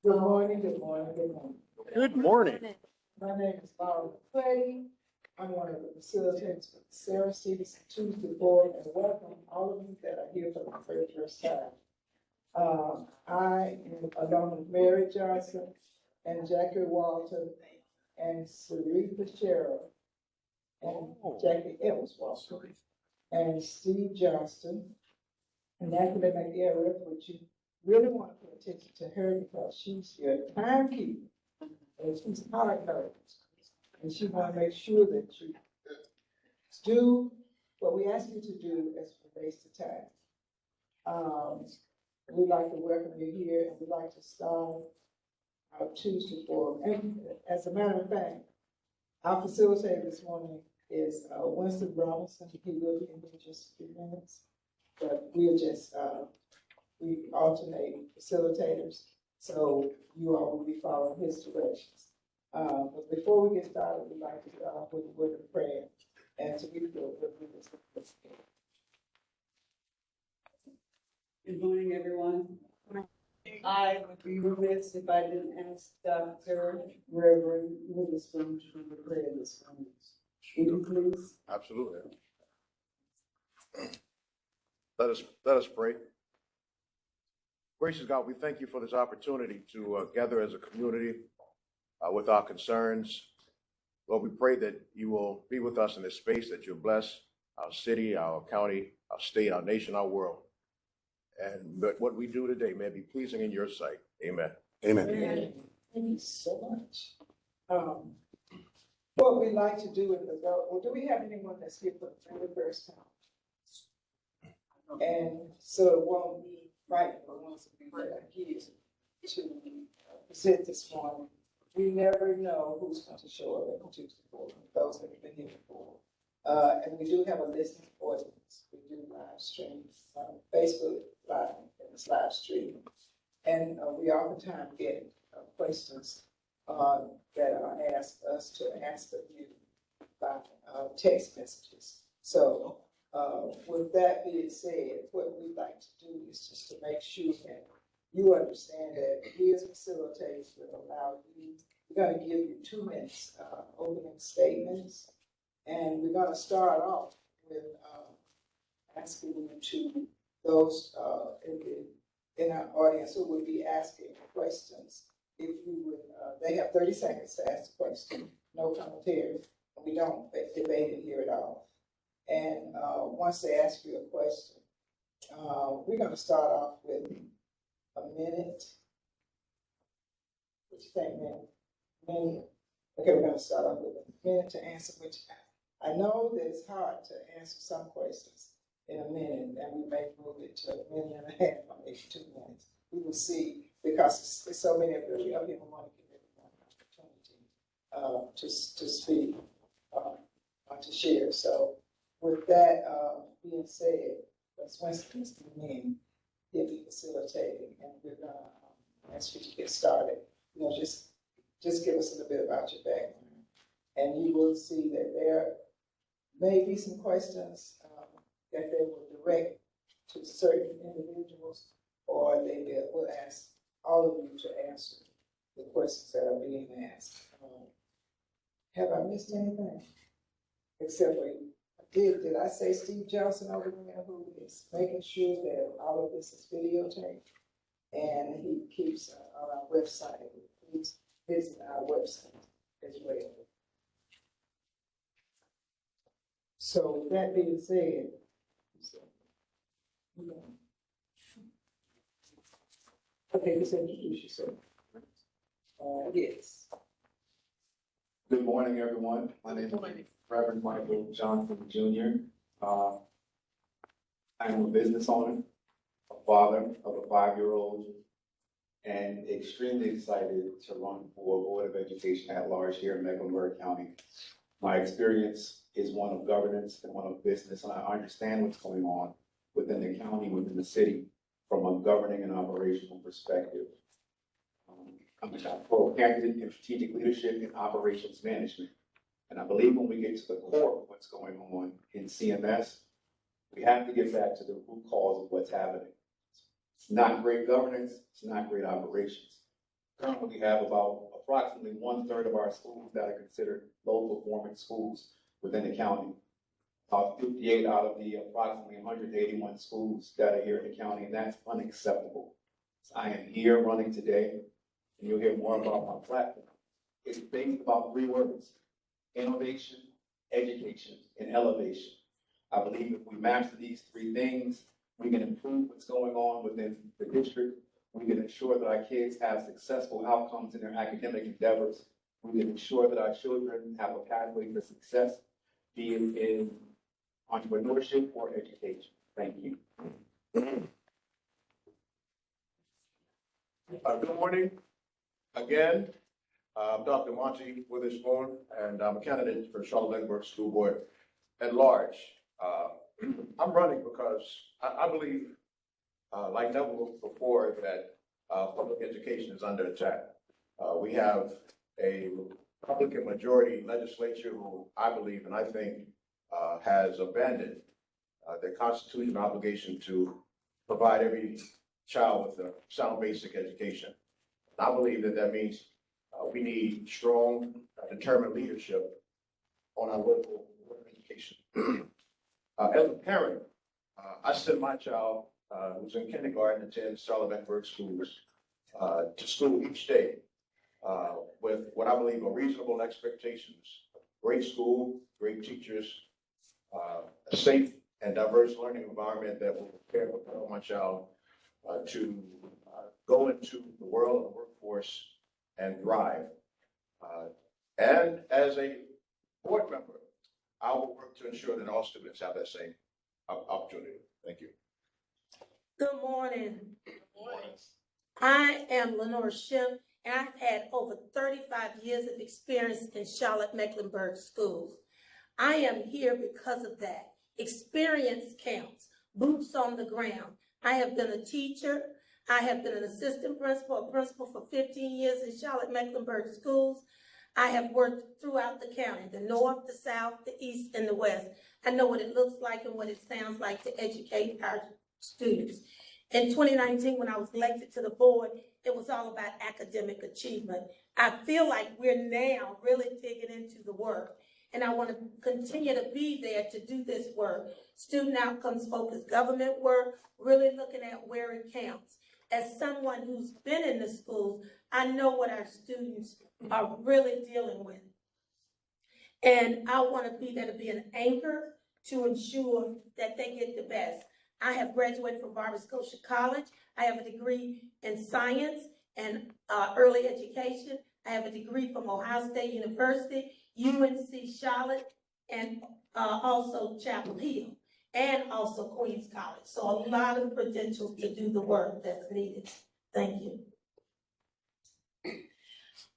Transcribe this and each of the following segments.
Good morning, good morning, good morning. Good morning. My name is Laura Clay. I'm one of the facilitators for the Sarah City Tuesday Board, and welcome all of you that are here for the very first time. I am along with Mary Johnson and Jackie Walter and Sarita Sherrill and Jackie Evans Walter and Steve Johnston and Natalie McGarrett, which you really want to pay attention to her because she's your timekeeper and she's hard nosed. And she want to make sure that you do what we ask you to do as it relates to time. We'd like to welcome you here and we'd like to start our Tuesday forum. And as a matter of fact, our facilitator this morning is Winston Robinson. He will be in here just a few minutes, but we'll just we alternate facilitators, so you all will be following his directions. But before we get started, we'd like to start off with a word of prayer and to give you a word. Good morning, everyone. I would be remiss if I didn't ask Dr. Reverend Witherspoon to do the prayer this morning. Would you please? Absolutely. Let us pray. Gracious God, we thank you for this opportunity to gather as a community with our concerns. Lord, we pray that you will be with us in this space, that you'll bless our city, our county, our state, our nation, our world. And what we do today may be pleasing in your sight. Amen. Amen. Amen. Thank you so much. What we like to do in the well, do we have anyone that's here for the very first time? And so it won't be right for ones of you that are here to present this morning. We never know who's going to show up at the Tuesday Forum, those that have been here before. And we do have a listening audience. We do live streams, Facebook Live, and it's live stream. And we oftentimes get questions that are asked us to answer you by text messages. So with that being said, what we'd like to do is just to make sure that you understand that we as facilitators will allow you, we're going to give you 2 minutes opening statements. And we're going to start off with asking you to, those in our audience who would be asking questions, if you would, they have 30 seconds to ask the question, no commentary. We don't debate it here at all. And once they ask you a question, we're going to start off with a minute. What you think, minute? Okay, we're going to start off with a minute to answer, which I know that it's hard to answer some questions in a minute, and we may move it to a minute and a half, or maybe 2 minutes. We will see, because there's so many of you up here who want to give everyone an opportunity to speak, to share. So with that being said, let's Winston come in, he'll be facilitating, and we're going to ask you to get started. You know, just give us a little bit about your background, and you will see that there may be some questions that they will direct to certain individuals, or they will ask all of you to answer the questions that are being asked. Have I missed anything? Except for, did I say Steve Johnson over there, who is making sure that all of this is videotaped? And he keeps on our website. Please visit our website as well. So with that being said, okay, just introduce yourself. Yes. Good morning, everyone. My name is Reverend Michael Johnson Jr. I'm a business owner, a father of a 5-year-old, and extremely excited to run for Board of Education at Large here in Mecklenburg County. My experience is one of governance and one of business, and I understand what's going on within the county, within the city, from a governing and operational perspective. I'm a doctoral candidate in strategic leadership and operations management. And I believe when we get to the core of what's going on in CMS, we have to get back to the root cause of what's happening. It's not great governance, it's not great operations. currently have about approximately 1/3 of our schools that are considered low-performing schools within the county. 58 out of the approximately 181 schools that are here in the county, and that's unacceptable. So I am here running today, and you'll hear more about my platform. It's based about 3 words: innovation, education, and elevation. I believe if we master these 3 things, we can improve what's going on within the district. We can ensure that our kids have successful outcomes in their academic endeavors. We can ensure that our children have a pathway for success, be it in entrepreneurship or education. Thank you. Good morning. Again, I'm Dr. Monty Witherspoon, and I'm a candidate for Charlotte-Mecklenburg School Board at Large. I'm running because I believe, like never before, that public education is under attack. We have a Republican majority legislature who I believe and I think has abandoned their constitutional obligation to provide every child with a sound basic education. I believe that that means we need strong, determined leadership on our local education. As a parent, I sent my child, who's in kindergarten, attend Charlotte-Mecklenburg schools, to school each day with what I believe are reasonable expectations: great school, great teachers, a safe and diverse learning environment that will prepare my child to go into the world of the workforce and thrive. And as a board member, I will work to ensure that all students have that same opportunity. Thank you. Good morning. I am Lenore Schiff, and I've had over 35 years of experience in Charlotte-Mecklenburg schools. I am here because of that. Experience counts, boots on the ground. I have been a teacher. I have been an assistant principal, a principal for 15 years in Charlotte-Mecklenburg schools. I have worked throughout the county, the north, the south, the east, and the west. I know what it looks like and what it sounds like to educate our students. In 2019, when I was elected to the board, it was all about academic achievement. I feel like we're now really digging into the work, and I want to continue to be there to do this work. Student outcomes focused government work, really looking at where it counts. As someone who's been in the schools, I know what our students are really dealing with. And I want to be there to be an anchor to ensure that they get the best. I have graduated from Barbara Scotia College. I have a degree in science and early education. I have a degree from Ohio State University, UNC Charlotte, and also Chapel Hill, and also Queens College. So a lot of credentials to do the work that's needed. Thank you.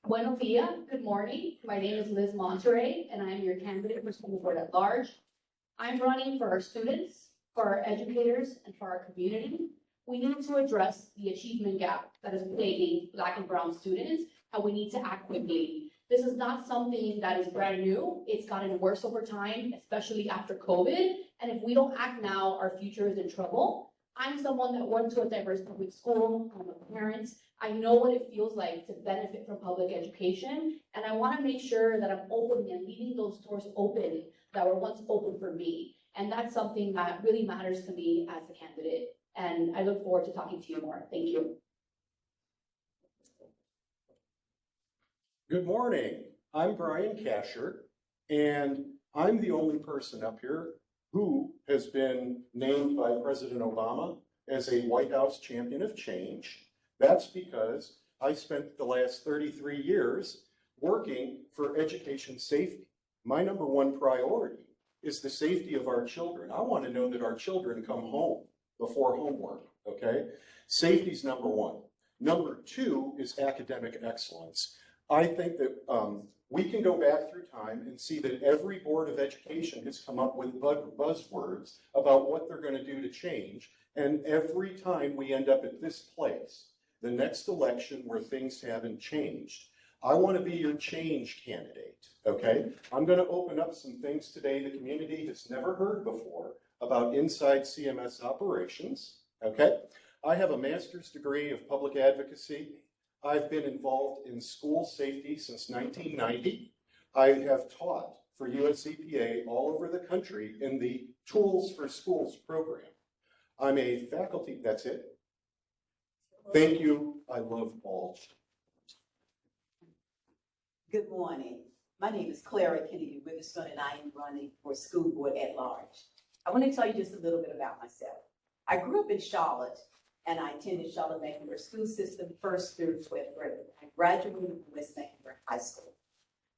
Buenos dias, good morning. My name is Liz Monterey, and I'm your candidate for School Board at Large. I'm running for our students, for our educators, and for our community. We need to address the achievement gap that is plaguing Black and Brown students, and we need to act quickly. This is not something that is brand new. It's gotten worse over time, especially after COVID. And if we don't act now, our future is in trouble. I'm someone that went to a diverse public school. I'm a parent. I know what it feels like to benefit from public education. And I want to make sure that I'm opening and leaving those doors open that were once open for me. And that's something that really matters to me as a candidate. And I look forward to talking to you more. Thank you. Good morning. I'm Brian Kasher, and I'm the only person up here who has been named by President Obama as a White House champion of change. That's because I spent the last 33 years working for education safety. My number one priority is the safety of our children. I want to know that our children come home before homework, okay? Safety's number one. Number two is academic excellence. I think that we can go back through time and see that every board of education has come up with buzzwords about what they're going to do to change. And every time we end up at this place, the next election where things haven't changed. I want to be your change candidate, okay? I'm going to open up some things today the community has never heard before about inside CMS operations, okay? I have a master's degree of public advocacy. I've been involved in school safety since 1990. I have taught for USCPA all over the country in the Tools for Schools program. I'm a faculty, that's it. Thank you. I love all. Good morning. My name is Clara Kennedy Witherspoon, and I am running for School Board at Large. I want to tell you just a little bit about myself. I grew up in Charlotte, and I attended Charlotte Mecklenburg School System 1st through 12th grade. I graduated from West Mecklenburg High School.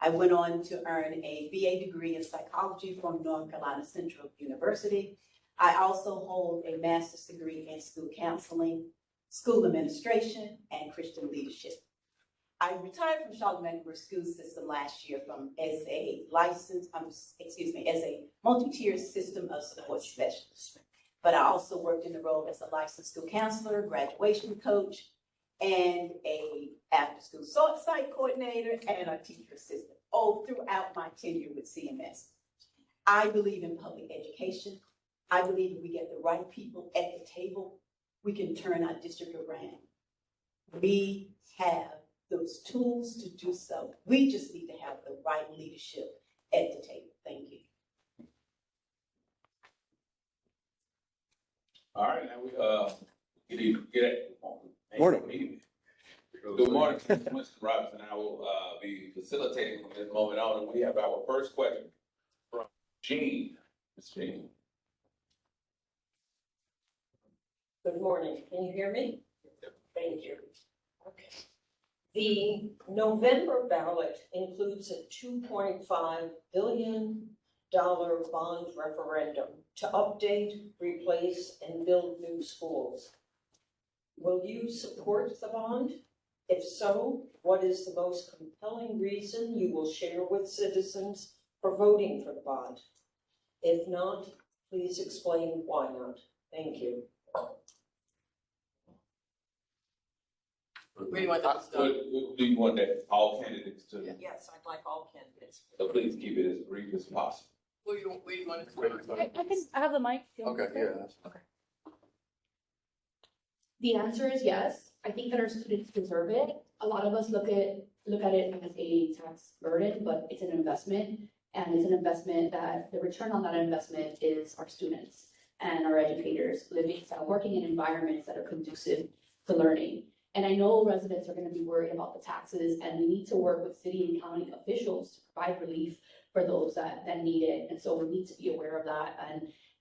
I went on to earn a BA degree in psychology from North Carolina Central University. I also hold a master's degree in school counseling, school administration, and Christian leadership. I retired from Charlotte Mecklenburg School System last year as a as a multi-tiered system of support specialist. But I also worked in the role as a licensed school counselor, graduation coach, and a after-school site coordinator and a teacher assistant, all throughout my tenure with CMS. I believe in public education. I believe if we get the right people at the table, we can turn our district around. We have those tools to do so. We just need to have the right leadership at the table. Thank you. All right, now we Morning. Good morning, Mr. Winston Robinson. I will be facilitating from this moment on, and we have our first question from Jean. Ms. Jean. Good morning. Can you hear me? Thank you. Okay. The November ballot includes a $2.5 billion bond referendum to update, replace, and build new schools. Will you support the bond? If so, what is the most compelling reason you will share with citizens for voting for the bond? If not, please explain why not. Thank you. Where do you want that to start? Do you want that all candidates to? Yes, I'd like all candidates. So please keep it as brief as possible. Where do you want to start? I have the mic. Okay, yeah. Okay. The answer is yes. I think that our students deserve it. A lot of us look at it as a tax burden, but it's an investment, and it's an investment that the return on that investment is our students and our educators working in environments that are conducive to learning. And I know residents are going to be worried about the taxes, and we need to work with city and county officials to provide relief for those that need it. And so we need to be aware of that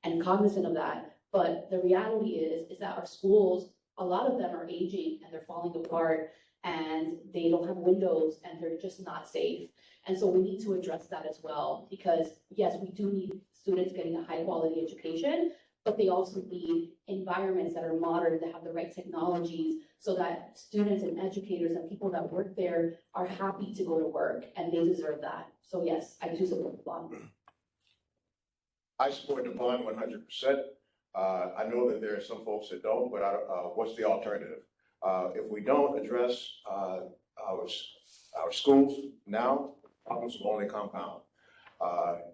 and cognizant of that. But the reality is that our schools, a lot of them are aging and they're falling apart, and they don't have windows, and they're just not safe. And so we need to address that as well, because yes, we do need students getting a high quality education, but they also need environments that are modern, that have the right technologies, so that students and educators and people that work there are happy to go to work, and they deserve that. So yes, I do support the bond. I support the bond 100%. I know that there are some folks that don't, but what's the alternative? If we don't address our schools now, problems will only compound.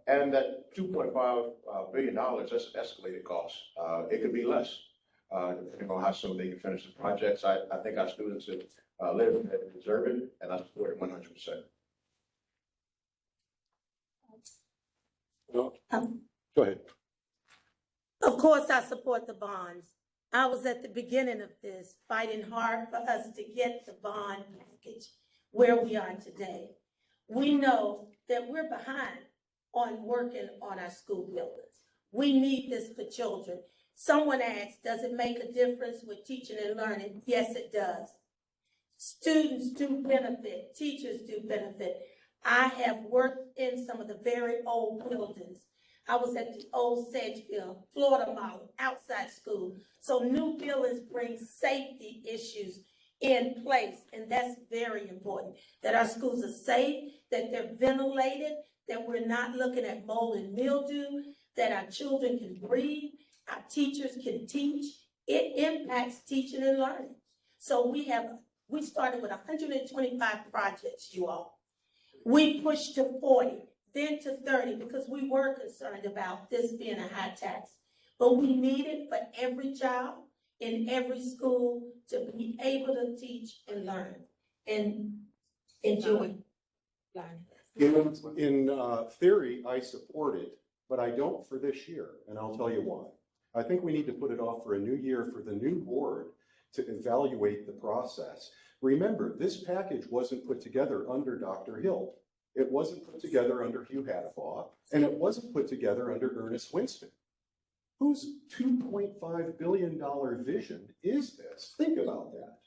And that $2.5 billion, that's escalated costs. It could be less, depending on how soon they can finish the projects. I think our students that live and deserve it, and I support it 100%. Go ahead. Of course, I support the bonds. I was at the beginning of this, fighting hard for us to get the bond package where we are today. We know that we're behind on working on our school buildings. We need this for children. Someone asked, does it make a difference with teaching and learning? Yes, it does. Students do benefit, teachers do benefit. I have worked in some of the very old buildings. I was at the old Sedgefield, Florida model, outside school. So new buildings bring safety issues in place, and that's very important, that our schools are safe, that they're ventilated, that we're not looking at mold and mildew, that our children can breathe, our teachers can teach. It impacts teaching and learning. So we started with 125 projects, you all. We pushed to 40, then to 30, because we were concerned about this being a high tax. But we need it for every child in every school to be able to teach and learn. and enjoy. In theory, I support it, but I don't for this year, and I'll tell you why. I think we need to put it off for a new year for the new board to evaluate the process. Remember, this package wasn't put together under Dr. Hill. It wasn't put together under Hugh Hadabaugh, and it wasn't put together under Ernest Winston. Whose $2.5 billion vision is this? Think about that.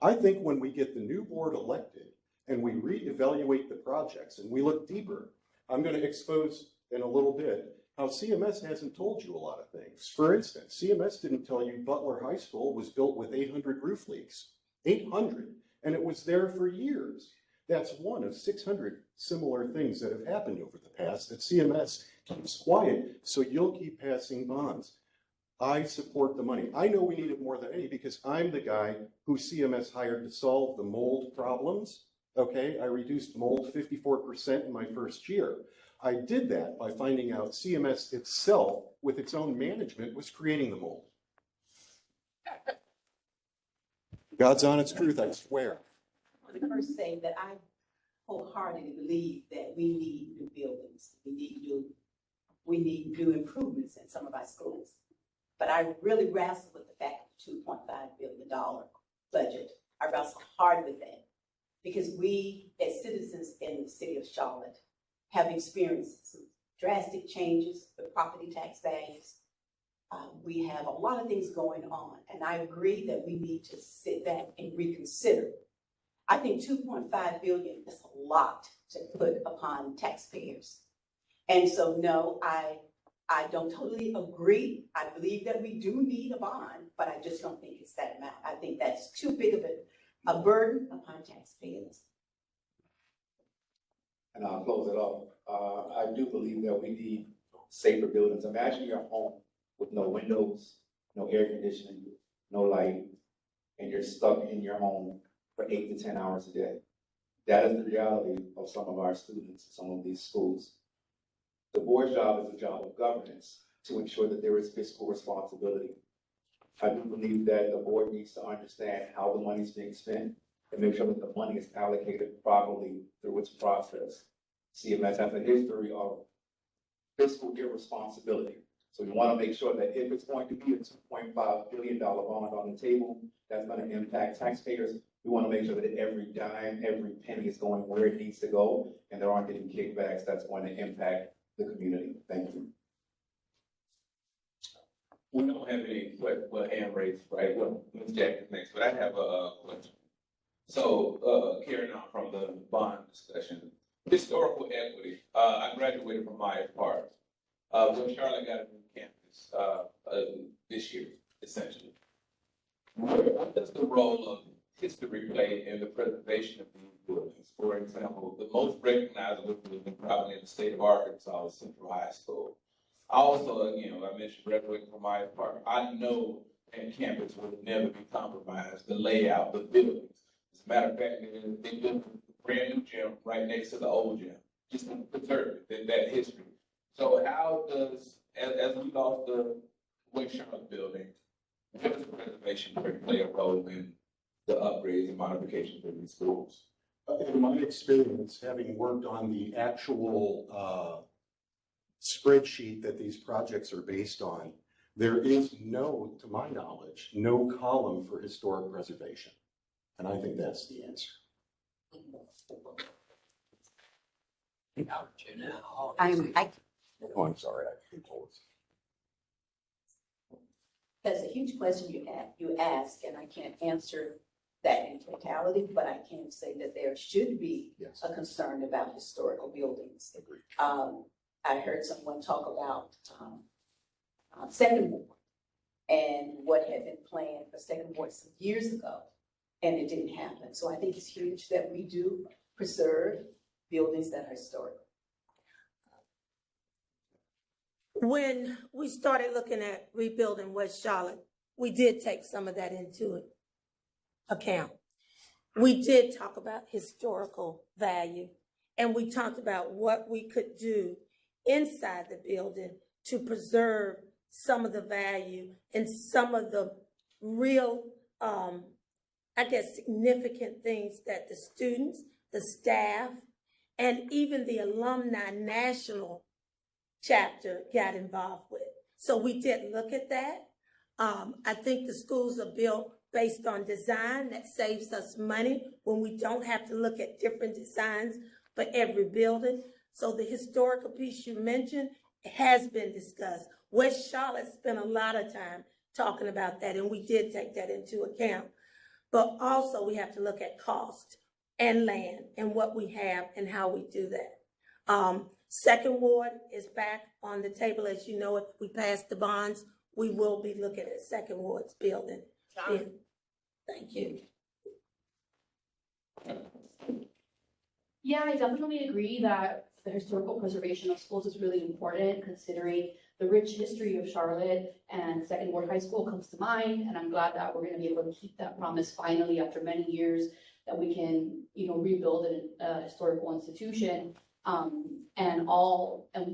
I think when we get the new board elected and we reevaluate the projects and we look deeper, I'm going to expose in a little bit how CMS hasn't told you a lot of things. For instance, CMS didn't tell you Butler High School was built with 800 roof leaks. 800, and it was there for years. That's one of 600 similar things that have happened over the past that CMS keeps quiet, so you'll keep passing bonds. I support the money. I know we need it more than any because I'm the guy who CMS hired to solve the mold problems. Okay, I reduced mold 54% in my first year. I did that by finding out CMS itself, with its own management, was creating the mold. God's honest truth, I swear. The first thing that I wholeheartedly believe that we need new buildings. We need new improvements in some of our schools. But I really wrestle with the fact of the $2.5 billion budget. I wrestle hard with that because we, as citizens in the city of Charlotte, have experienced some drastic changes with property tax values. We have a lot of things going on, and I agree that we need to sit back and reconsider. I think $2.5 billion is a lot to put upon taxpayers. And so, no, I don't totally agree. I believe that we do need a bond, but I just don't think it's that amount. I think that's too big of a burden upon taxpayers. And I'll close it off. I do believe that we need safer buildings. Imagine your home with no windows, no air conditioning, no light, and you're stuck in your home for 8 to 10 hours a day. That is the reality of some of our students, some of these schools. The board's job is a job of governance to ensure that there is fiscal responsibility. I do believe that the board needs to understand how the money is being spent and make sure that the money is allocated properly through its process. CMS has a history of fiscal irresponsibility. So we want to make sure that if it's going to be a $2.5 billion bond on the table, that's going to impact taxpayers. We want to make sure that every dime, every penny is going where it needs to go, and there aren't any kickbacks that's going to impact the community. Thank you. We don't have any hand raised, right? Well, Ms. Jack is next, but I have a question. So, carrying on from the bond discussion, historical equity. I graduated from Myers Park. When Charlotte got a new campus this year, essentially. What does the role of history play in the preservation of these buildings? For example, the most recognizable building probably in the state of Arkansas is Central High School. Also, I mentioned graduating from Myers Park. I know that campus would never be compromised, the layout, the buildings. As a matter of fact, they built a brand new gym right next to the old gym, just to preserve that history. So how does, as we lost the West Charlotte building, how does preservation play a role in the upgrades and modifications of these schools? In my experience, having worked on the actual spreadsheet that these projects are based on, there is no, to my knowledge, no column for historic preservation. And I think that's the answer. I'm sorry. That's a huge question you ask, and I can't answer that in totality, but I can say that there should be a concern about historical buildings. I heard someone talk about Second Ward and what had been planned for Second Ward some years ago, and it didn't happen. So I think it's huge that we do preserve buildings that are historic. When we started looking at rebuilding West Charlotte, we did take some of that into account. We did talk about historical value, and we talked about what we could do inside the building to preserve some of the value and some of the real I guess, significant things that the students, the staff, and even the alumni national chapter got involved with. So we did look at that. I think the schools are built based on design. That saves us money when we don't have to look at different designs for every building. So the historical piece you mentioned has been discussed. West Charlotte spent a lot of time talking about that, and we did take that into account. But also we have to look at cost and land and what we have and how we do that. Second Ward is back on the table. As you know, if we pass the bonds, we will be looking at Second Ward's building. Thank you. Yeah, I definitely agree that the historical preservation of schools is really important, considering the rich history of Charlotte, and Second Ward High School comes to mind. And I'm glad that we're going to be able to keep that promise finally after many years, that we can, rebuild a historical institution. And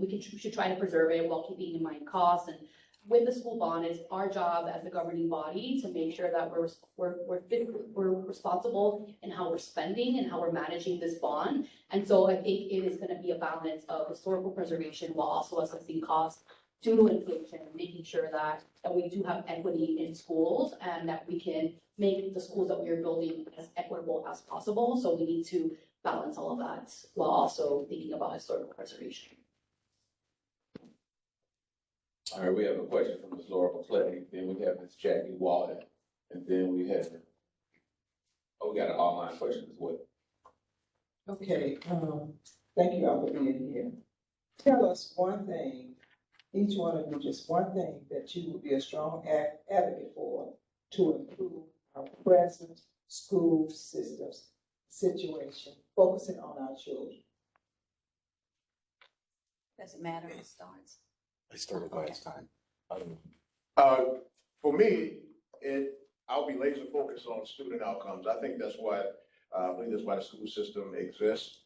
we should try to preserve it while keeping in mind costs. And with the school bond, it's our job as the governing body to make sure that we're responsible in how we're spending and how we're managing this bond. And so I think it is going to be a balance of historical preservation while also assessing costs due to inflation, and making sure that we do have equity in schools and that we can make the schools that we are building as equitable as possible. So we need to balance all of that while also thinking about historical preservation. All right, we have a question from Ms. Laura McClay, then we have Ms. Jackie Walden, and then we got an online question as well. Okay, thank you all for being here. Tell us one thing, each one of you, just one thing that you would be a strong advocate for to improve our present school systems situation, focusing on our children. Doesn't matter who starts. I started last time. For me, I'll be laser focused on student outcomes. I think that's why, I believe that's why the school system exists.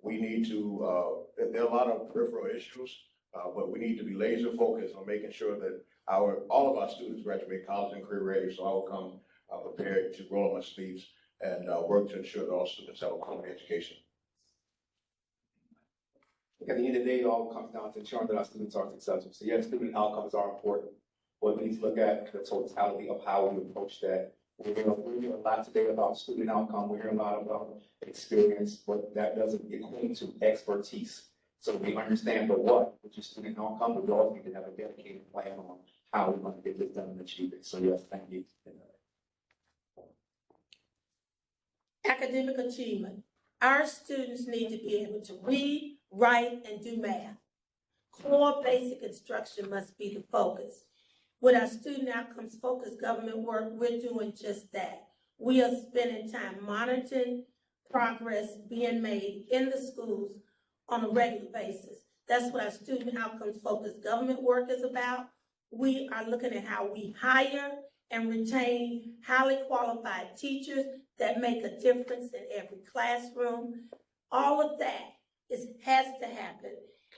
We need to, there are a lot of peripheral issues, but we need to be laser focused on making sure that all of our students graduate college and career ready. So I will come prepared to roll up my sleeves and work to ensure that all students have a quality education. At the end of the day, it all comes down to ensuring that our students are successful. So yes, student outcomes are important, but we need to look at the totality of how we approach that. We're hearing a lot today about student outcome. We're hearing a lot about experience, but that doesn't equate to expertise. So we understand the what, which is student outcome, but we also need to have a dedicated plan on how we're going to get this done and achieve it. So yes, thank you. Academic achievement. Our students need to be able to read, write, and do math. Core basic instruction must be the focus. With our student outcomes focused government work, we're doing just that. We are spending time monitoring progress being made in the schools on a regular basis. That's what our student outcomes focused government work is about. We are looking at how we hire and retain highly qualified teachers that make a difference in every classroom. All of that has to happen.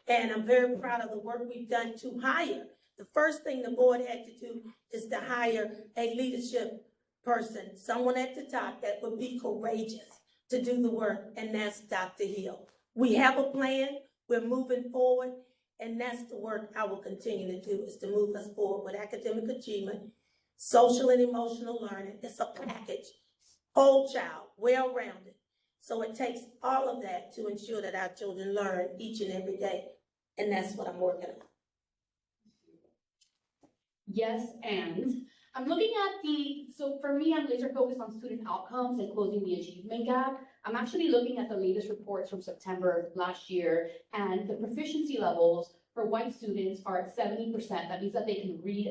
And I'm very proud of the work we've done to hire. The first thing the board had to do is to hire a leadership person, someone at the top that would be courageous to do the work, and that's Dr. Hill. We have a plan, we're moving forward, and that's the work I will continue to do, is to move us forward with academic achievement, social and emotional learning. It's a package, whole child, well-rounded. So it takes all of that to ensure that our children learn each and every day, and that's what I'm working on. Yes, and I'm looking at so for me, I'm laser focused on student outcomes and closing the achievement gap. I'm actually looking at the latest reports from September last year, and the proficiency levels for white students are at 70%. That means that they can read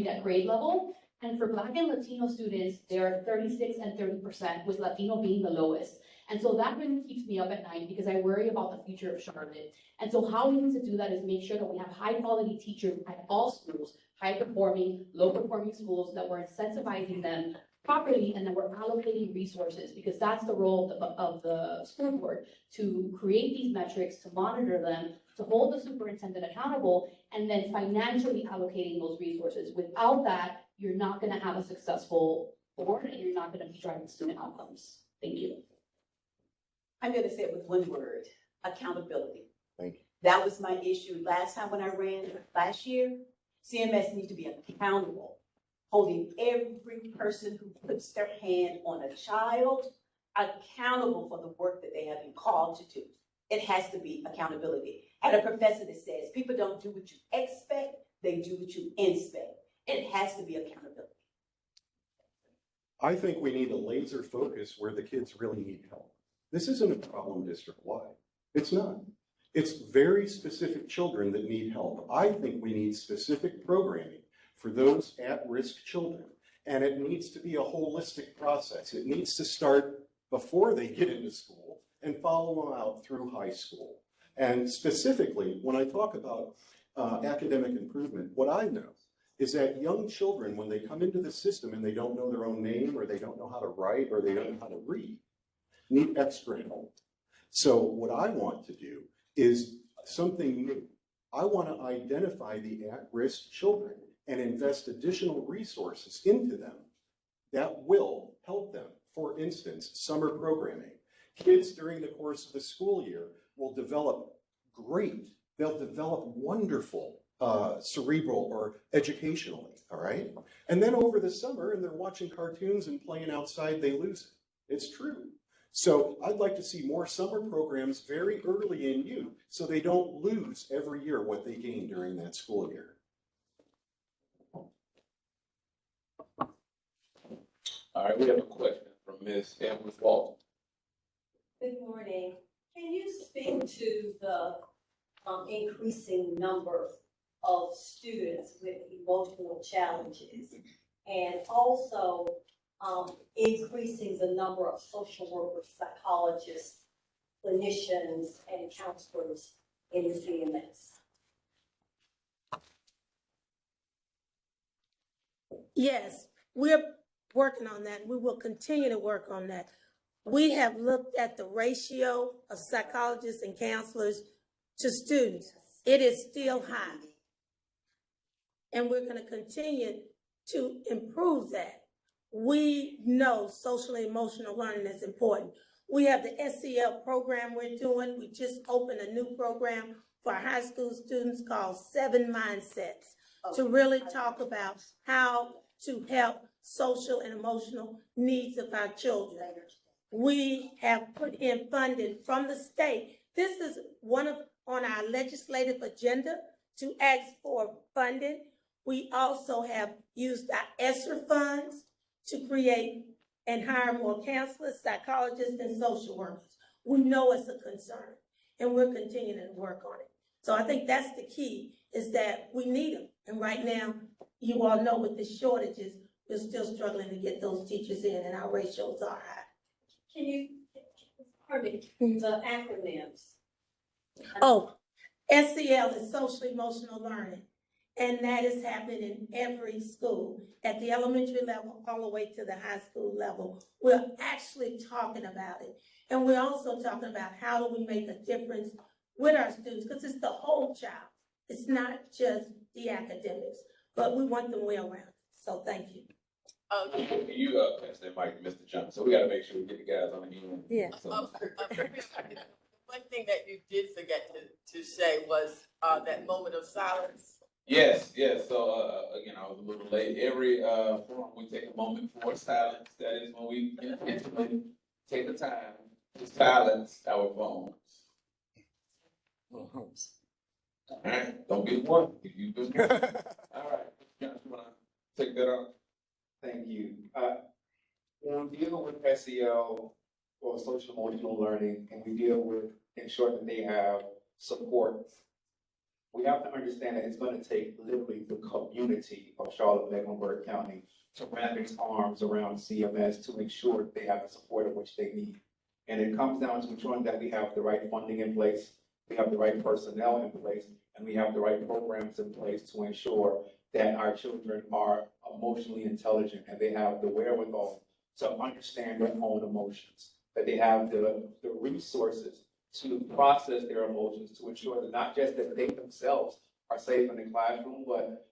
at grade level. And for Black and Latino students, they are at 36 and 30%, with Latino being the lowest. And so that really keeps me up at night because I worry about the future of Charlotte. And so how we need to do that is make sure that we have high quality teachers at all schools, high performing, low performing schools, that we're incentivizing them properly and that we're allocating resources, because that's the role of the school board, to create these metrics, to monitor them, to hold the superintendent accountable, and then financially allocating those resources. Without that, you're not going to have a successful forward and you're not going to be driving student outcomes. Thank you. I'm gonna say it with one word, accountability. Thank you. That was my issue last time when I ran last year. CMS needs to be accountable, holding every person who puts their hand on a child accountable for the work that they have been called to do. It has to be accountability. I had a professor that says, people don't do what you expect, they do what you inspect. It has to be accountability. I think we need a laser focus where the kids really need help. This isn't a problem district-wide. It's not. It's very specific children that need help. I think we need specific programming for those at-risk children. And it needs to be a holistic process. It needs to start before they get into school and follow them out through high school. And specifically, when I talk about academic improvement, what I know is that young children, when they come into the system and they don't know their own name, or they don't know how to write, or they don't know how to read, need extra help. So what I want to do is something new. I want to identify the at-risk children and invest additional resources into them that will help them. For instance, summer programming. Kids during the course of the school year will develop they'll develop wonderful cerebral or educationally, all right? And then over the summer, and they're watching cartoons and playing outside, they lose it. It's true. So I'd like to see more summer programs very early in youth so they don't lose every year what they gain during that school year. All right, we have a question from Ms. Edwards Walton. Good morning. Can you speak to the increasing number of students with emotional challenges, and also increasing the number of social workers, psychologists, clinicians, and counselors in the CMS? Yes, we're working on that. We will continue to work on that. We have looked at the ratio of psychologists and counselors to students. It is still high. And we're going to continue to improve that. We know social and emotional learning is important. We have the SEL program we're doing. We just opened a new program for high school students called 7 Mindsets to really talk about how to help social and emotional needs of our children. We have put in funding from the state. This is one of on our legislative agenda to ask for funding. We also have used our ESSER funds to create and hire more counselors, psychologists, and social workers. We know it's a concern, and we're continuing to work on it. So I think that's the key, is that we need them. And right now, you all know with the shortages, we're still struggling to get those teachers in, and our ratios are high. Can you, pardon me, the acronyms? Oh, SEL is social emotional learning. And that is happening in every school, at the elementary level, all the way to the high school level. We're actually talking about it. And we're also talking about how do we make a difference with our students, because it's the whole child. It's not just the academics, but we want them well rounded. So thank you. Can you pass that mic to Mr. Johnson? So we got to make sure we get the guys on the end. Yeah. So, One thing that you did forget to say was that moment of silence. yes. So again, I was a little late. Every forum we take a moment for silence. That is when we intentionally take the time to silence our phones. All right, don't be the one. If you do. All right, Johnson, you want to take that on? Thank you. When we deal with SEL or social emotional learning, and we deal with ensuring that they have support, we have to understand that it's going to take literally the community of Charlotte-Mecklenburg County to wrap its arms around CMS to ensure they have the support of which they need. And it comes down to ensuring that we have the right funding in place, we have the right personnel in place, and we have the right programs in place to ensure that our children are emotionally intelligent and they have the wherewithal to understand their own emotions, that they have the resources to process their emotions, to ensure that not just that they themselves are safe in the classroom, but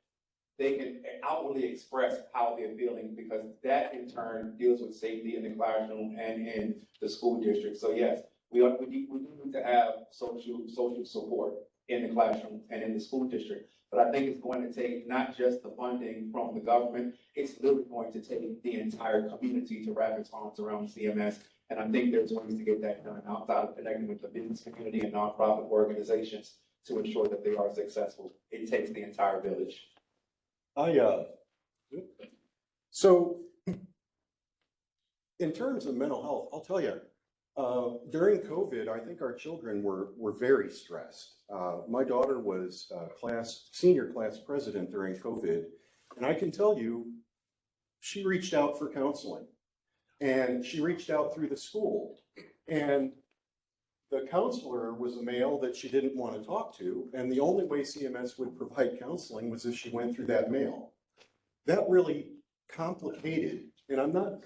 they can outwardly express how they're feeling, because that in turn deals with safety in the classroom and in the school district. So yes, we need to have social support in the classroom and in the school district. But I think it's going to take not just the funding from the government, it's literally going to take the entire community to wrap its arms around CMS. And I think there's ways to get that done outside of connecting with the business community and nonprofit organizations to ensure that they are successful. It takes the entire village. So in terms of mental health, I'll tell you, during COVID, I think our children were very stressed. My daughter was senior class president during COVID, and I can tell you, she reached out for counseling, and she reached out through the school, and the counselor was a male that she didn't want to talk to, and the only way CMS would provide counseling was if she went through that male. That really complicated, and I'm not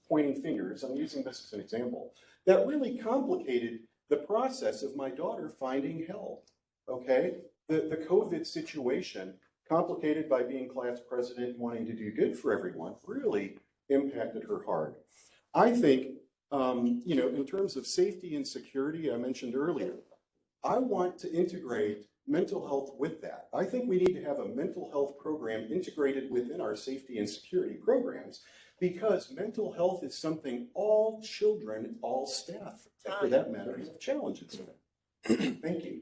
pointing fingers, I'm using this as an example. That really complicated the process of my daughter finding help, okay? The COVID situation, complicated by being class president, wanting to do good for everyone, really impacted her hard. I think, in terms of safety and security, I mentioned earlier, I want to integrate mental health with that. I think we need to have a mental health program integrated within our safety and security programs, because mental health is something all children, all staff, for that matter, have challenges with. Thank you.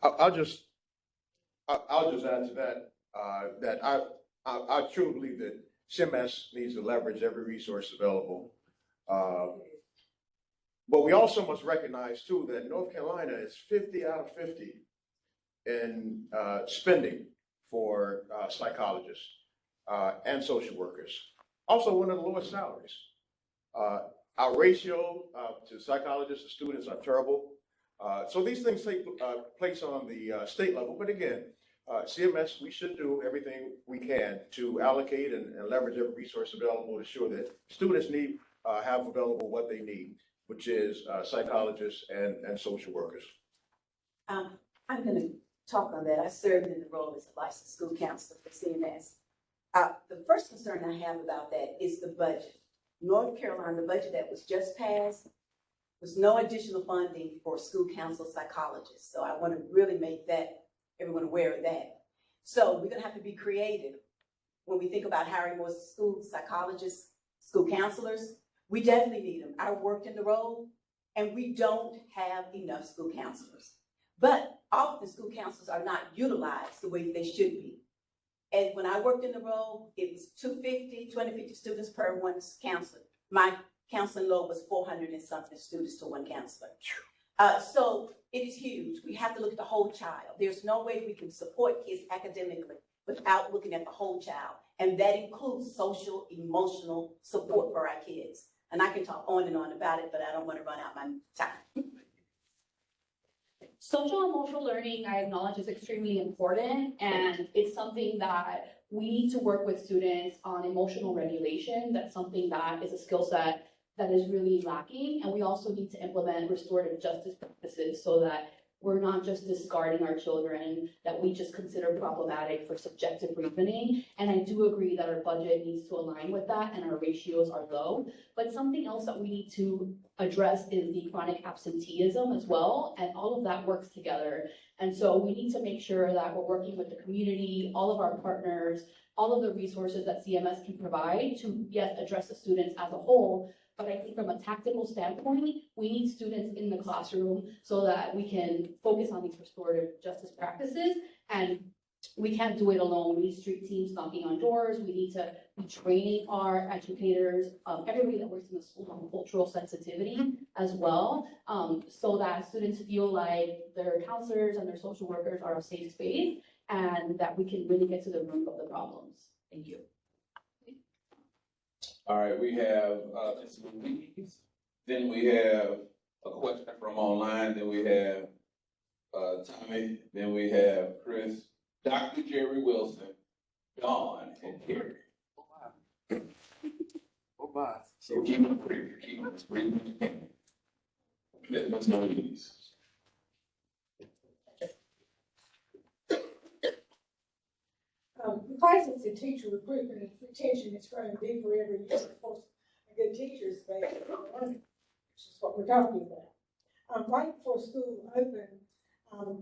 I'll just add to that, that I truly believe that CMS needs to leverage every resource available. But we also must recognize too that North Carolina is 50 out of 50 in spending for psychologists and social workers. Also one of the lowest salaries. Our ratio to psychologists and students are terrible. So these things take place on the state level. But again, CMS, we should do everything we can to allocate and leverage every resource available to ensure that students have available what they need, which is psychologists and social workers. I'm going to talk on that. I served in the role as a licensed school counselor for CMS. The first concern I have about that is the budget. North Carolina, the budget that was just passed, was no additional funding for school counsel psychologists. So I want to really make everyone aware of that. So we're going to have to be creative when we think about hiring more school psychologists, school counselors. We definitely need them. I worked in the role, and we don't have enough school counselors. But often school counselors are not utilized the way they should be. And when I worked in the role, it was 250 students per one counselor. My counseling load was 400 and something students to one counselor. So it is huge. We have to look at the whole child. There's no way we can support kids academically without looking at the whole child. And that includes social, emotional support for our kids. And I can talk on and on about it, but I don't want to run out my time. Social emotional learning, I acknowledge, is extremely important, and it's something that we need to work with students on emotional regulation. That's something that is a skill set that is really lacking, and we also need to implement restorative justice practices so that we're not just discarding our children that we just consider problematic for subjective reasoning. And I do agree that our budget needs to align with that and our ratios are low. But something else that we need to address is the chronic absenteeism as well. And all of that works together. And so we need to make sure that we're working with the community, all of our partners, all of the resources that CMS can provide to, yes, address the students as a whole. But I think from a tactical standpoint, we need students in the classroom so that we can focus on these restorative justice practices. And we can't do it alone. We need street teams knocking on doors. We need to be training our educators, everybody that works in the school on cultural sensitivity as well, so that students feel like their counselors and their social workers are a safe space and that we can really get to the root of the problems. Thank you. All right, we have Ms. Louise, then we have a question from online, then we have Tommy, then we have Chris, Dr. Jerry Wilson, Dawn, and Terry. Oh my. So keep it brief, keep it brief as you can. Let us know these. crisis in teacher recruitment and retention is growing deeper every year. Of course, a good teacher is based on learning, which is what we're talking about. Right before school opened,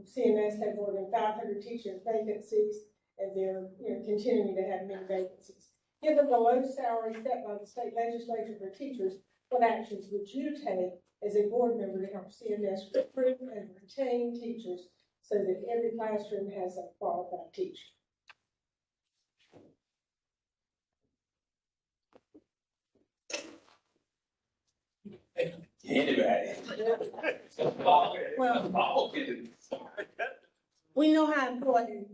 CMS had more than 500 teacher vacancies, and they're continuing to have many vacancies. Given the low salary set by the state legislature for teachers, what actions would you take as a board member to help CMS recruit and retain teachers so that every classroom has a qualified teacher? Anybody? Well, we know how important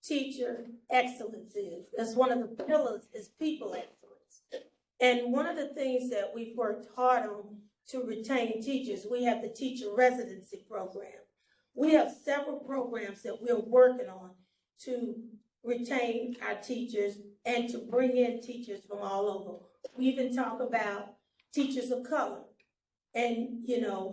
teacher excellence is. That's one of the pillars is people excellence. And one of the things that we've worked hard on to retain teachers, we have the teacher residency program. We have several programs that we're working on to retain our teachers and to bring in teachers from all over. We even talk about teachers of color and,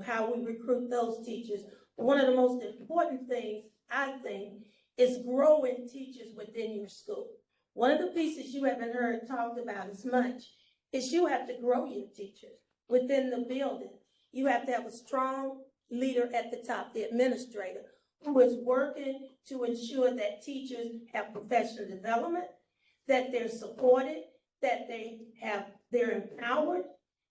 how we recruit those teachers. One of the most important things, I think, is growing teachers within your school. One of the pieces you haven't heard talked about as much is you have to grow your teachers within the building. You have to have a strong leader at the top, the administrator, who is working to ensure that teachers have professional development, that they're supported, that they're empowered.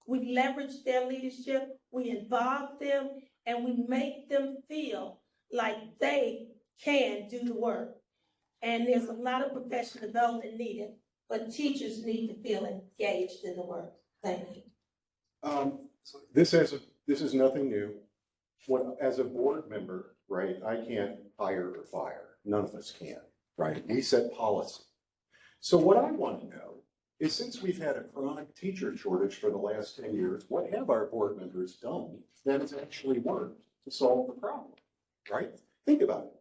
We leverage their leadership, we involve them, and we make them feel like they can do the work. And there's a lot of professional development needed, but teachers need to feel engaged in the work. Thank you. This is nothing new. As a board member, right, I can't hire or fire. None of us can, right? We set policy. So what I want to know is, since we've had a chronic teacher shortage for the last 10 years, what have our board members done that has actually worked to solve the problem, right? Think about it.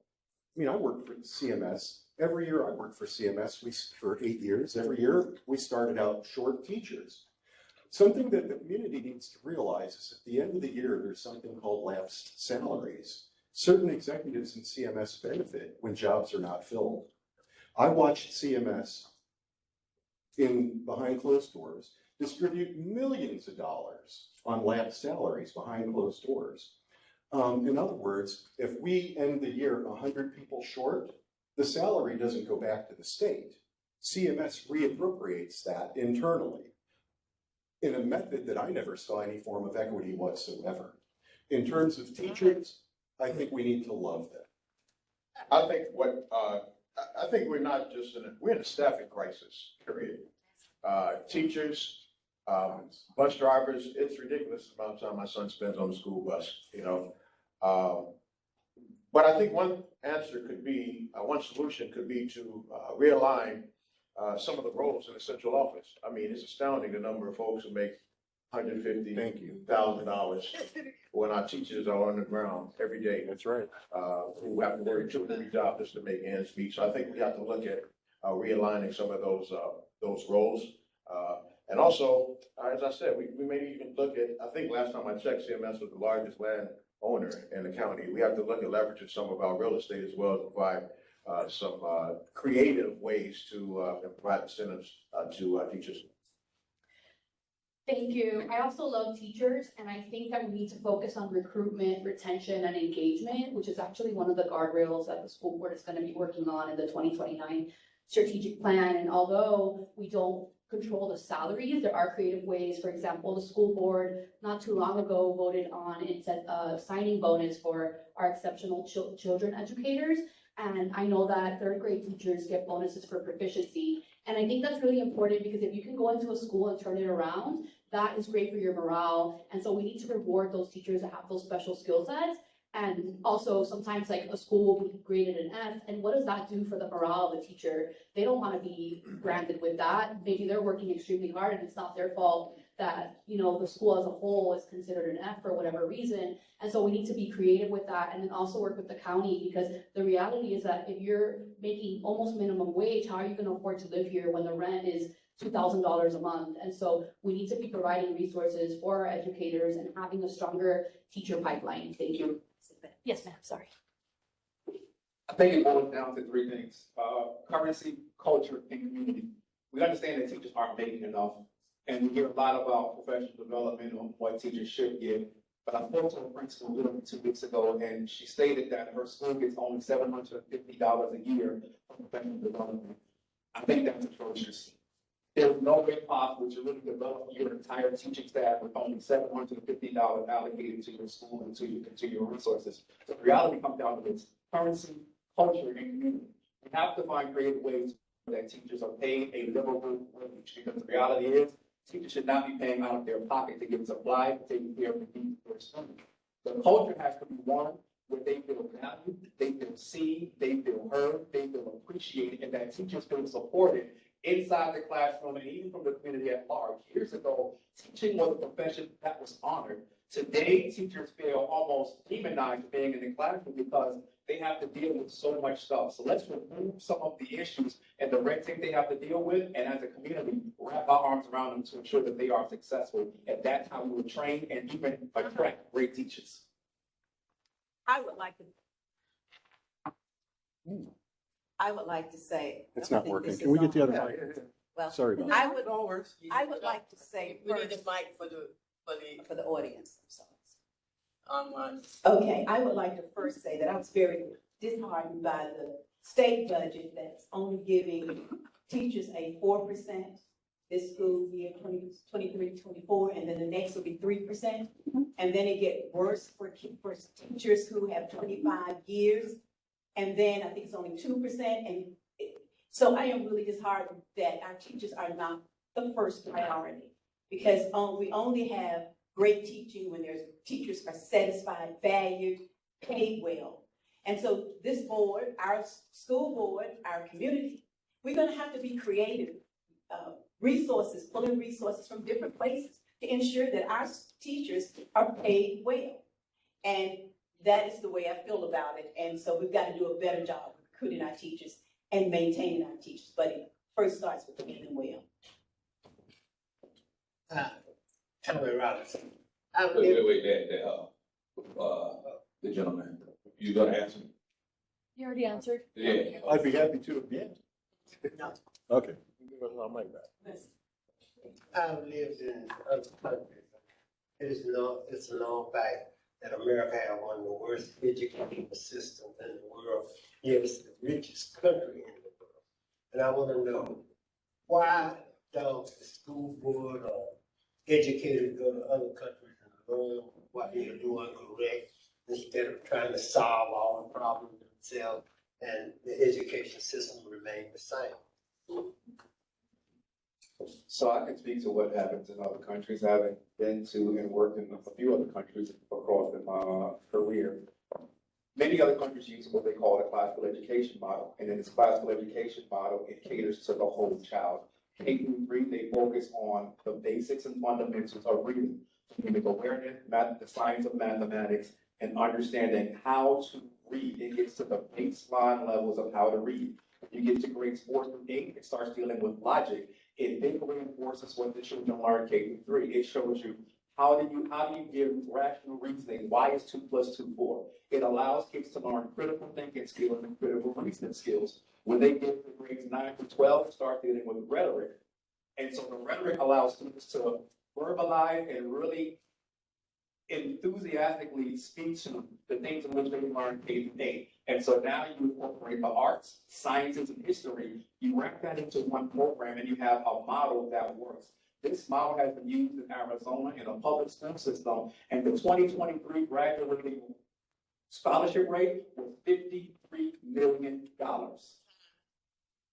I mean, I worked for CMS. Every year I worked for CMS for 8 years. Every year we started out short teachers. Something that the community needs to realize is at the end of the year, there's something called lapsed salaries. Certain executives in CMS benefit when jobs are not filled. I watched CMS behind closed doors distribute millions of dollars on lapsed salaries behind closed doors. In other words, if we end the year 100 people short, the salary doesn't go back to the state. CMS reappropriates that internally in a method that I never saw any form of equity whatsoever. In terms of teachers, I think we need to love them. I think we're not just we're in a staffing crisis, period. Teachers, bus drivers, it's ridiculous the amount of time my son spends on the school bus, But I think one answer could be, one solution could be to realign some of the roles in the central office. I mean, it's astounding the number of folks who make $150,000 when our teachers are on the ground every day. That's right. Who have to work 2 or 3 jobs just to make ends meet. So I think we have to look at realigning some of those roles. And also, as I said, we may even look at, I think last time I checked, CMS was the largest land owner in the county. We have to look at leveraging some of our real estate as well to provide some creative ways to provide incentives to teachers. Thank you. I also love teachers, and I think that we need to focus on recruitment, retention, and engagement, which is actually one of the guardrails that the school board is going to be working on in the 2029 strategic plan. And although we don't control the salaries, there are creative ways. For example, the school board not too long ago voted on a signing bonus for our exceptional children educators. And I know that 3rd grade teachers get bonuses for proficiency. And I think that's really important, because if you can go into a school and turn it around, that is great for your morale. And so we need to reward those teachers that have those special skill sets. And also sometimes like a school will be graded an F, and what does that do for the morale of the teacher? They don't want to be granted with that. Maybe they're working extremely hard and it's not their fault that, the school as a whole is considered an F for whatever reason. And so we need to be creative with that, and then also work with the county, because the reality is that if you're making almost minimum wage, how are you going to afford to live here when the rent is $2,000 a month? And so we need to be providing resources for our educators and having a stronger teacher pipeline. Thank you. Yes, ma'am, sorry. I think it boils down to 3 things. currency, culture, and community. We understand that teachers aren't making enough, and we hear a lot about professional development and what teachers should get. But I spoke to a principal literally 2 weeks ago, and she stated that her school gets only $750 a year for professional development. I think that's atrocious. There's no way possible to really develop your entire teaching staff with only $750 allocated to your school and to your resources. So the reality comes down to this: currency, culture, and community. We have to find creative ways that teachers are paid a livable wage, because the reality is teachers should not be paying out of their pocket to get supplies, taking care of the needs of their students. The culture has to be one where they feel valued, they feel seen, they feel heard, they feel appreciated, and that teachers feel supported inside the classroom and even from the community at large. Years ago, teaching was a profession that was honored. Today, teachers feel almost demonized being in the classroom because they have to deal with so much stuff. So let's remove some of the issues and the red tape they have to deal with, and as a community, wrap our arms around them to ensure that they are successful. And that's how we will train and even attract great teachers. I would like to say. It's not working. Can we get the other mic? Well, Sorry about I that. would like to say We need the first mic for the audience, I'm sorry. online. Okay, I would like to first say that I was very disheartened by the state budget that's only giving teachers a 4% this school year, 23-24, and then the next will be 3%. And then it get worse for teachers who have 25 years. And then I think it's only 2%. And so I am really disheartened that our teachers are not the first priority, because we only have great teaching when there's teachers are satisfied, valued, paid well. And so this board, our school board, our community, we're going to have to be creative, pulling resources from different places to ensure that our teachers are paid well. And that is the way I feel about it. And so we've got to do a better job of recruiting our teachers and maintaining our teachers. But it first starts with paying them well. Anyway, Robinson. The gentleman, you gonna answer? You already answered. Yeah. I'd be happy to again. No. Okay. I've lived in other countries. It's a known fact that America has one of the worst education systems in the world. Yet it's the richest country in the world. And I want to know, why don't the school board or educators go to other countries and learn what they're doing correct instead of trying to solve all the problems themselves, and the education system remain the same? So I can speak to what happens in other countries. I haven't been to and worked in a few other countries across my career. Many other countries use what they call the classical education model. And in this classical education model, it caters to the whole child. K-3, they focus on the basics and fundamentals of reading, phonemic awareness, the science of mathematics, and understanding how to read. It gets to the baseline levels of how to read. When you get to grades 4 through 8, it starts dealing with logic. It then reinforces what the children learn K-3. It shows you how do you give rational reasoning? Why is 2 + 2 4? It allows kids to learn critical thinking skills and critical reasoning skills. When they get to grades 9 to 12, start dealing with rhetoric. And so the rhetoric allows students to verbalize and really enthusiastically speak to the things in which they learn K-8. And so now you incorporate the arts, sciences, and history. You wrap that into one program, and you have a model that works. This model has been used in Arizona in a public school system, and the 2023 graduating scholarship rate was $53 million.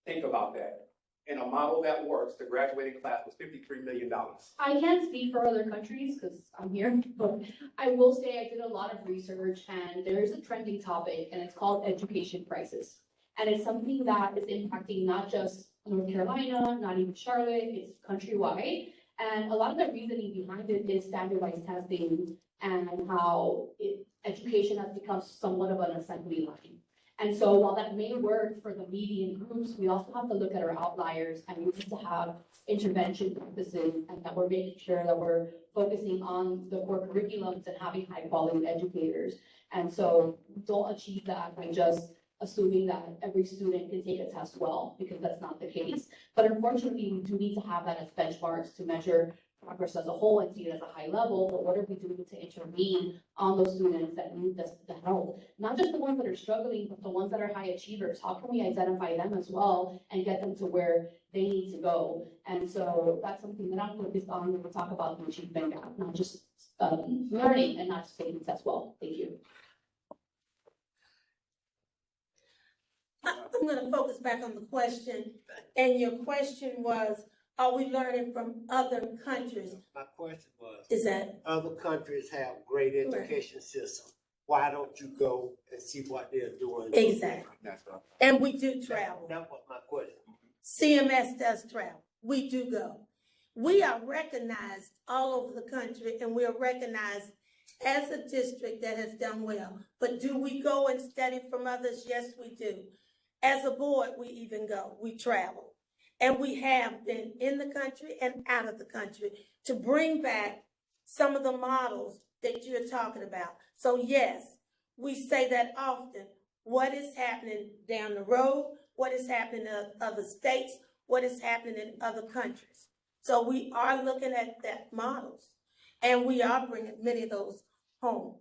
Think about that. In a model that works, the graduating class was $53 million. I can't speak for other countries because I'm here, but I will say I did a lot of research, and there's a trending topic, and it's called education crisis. And it's something that is impacting not just North Carolina, not even Charlotte, it's countrywide. And a lot of the reasoning behind it is standardized testing and how education has become somewhat of an assembly line. And so while that may work for the median groups, we also have to look at our outliers, and we need to have intervention practices, and that we're making sure that we're focusing on the core curriculums and having high quality educators. And so we don't achieve that by just assuming that every student can take a test well, because that's not the case. But unfortunately, we do need to have that as benchmarks to measure progress as a whole and see it as a high level. But what are we doing to intervene on those students that need the help? Not just the ones that are struggling, but the ones that are high achievers. How can we identify them as well and get them to where they need to go? And so that's something that I'm focused on when we talk about the achievement gap, not just learning and not just taking tests well. Thank you. I'm gonna focus back on the question, and your question was, are we learning from other countries? My question was, Is that, other countries have great education system. Why don't you go and see what they're doing? exactly, and we do travel. That was my question. CMS does travel. We do go. We are recognized all over the country, and we are recognized as a district that has done well. But do we go and study from others? Yes, we do. As a board, we even go. We travel. And we have been in the country and out of the country to bring back some of the models that you're talking about. So yes, we say that often. What is happening down the road? What is happening in other states? What is happening in other countries? So we are looking at that models, and we are bringing many of those home.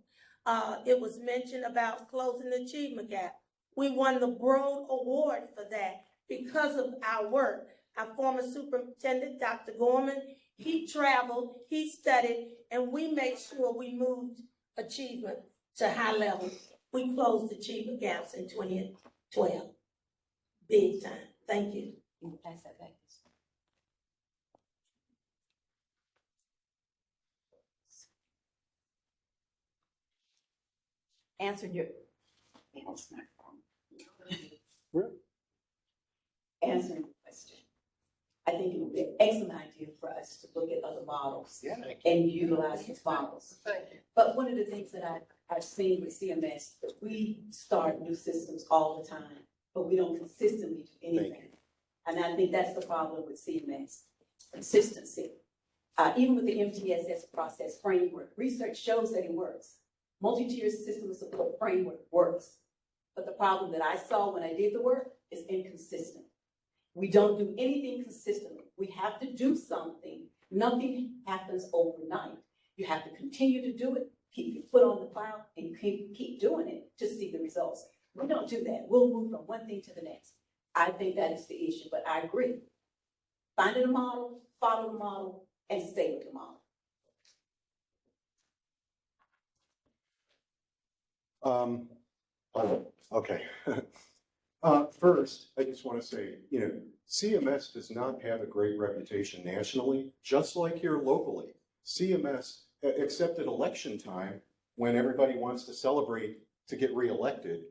It was mentioned about closing the achievement gap. We won the Broad Award for that because of our work. Our former superintendent, Dr. Gorman, he traveled, he studied, and we made sure we moved achievement to high levels. We closed achievement gaps in 2012. Big time. Thank you. Pass that back. Answering your answering the question. I think it would be an excellent idea for us to look at other models and utilize these models. But one of the things that I've seen with CMS, we start new systems all the time, but we don't consistently do anything. And I think that's the problem with CMS, consistency. Even with the MTSS process framework, research shows that it works. Multi-tiered system of support framework works. But the problem that I saw when I did the work is inconsistent. We don't do anything consistently. We have to do something. Nothing happens overnight. You have to continue to do it, keep your foot on the plow, and keep doing it to see the results. We don't do that. We'll move from one thing to the next. I think that is the issue, but I agree. Finding a model, follow the model, and stay with the model. Okay. First, I just want to say, CMS does not have a great reputation nationally, just like here locally. CMS, except at election time, when everybody wants to celebrate to get reelected.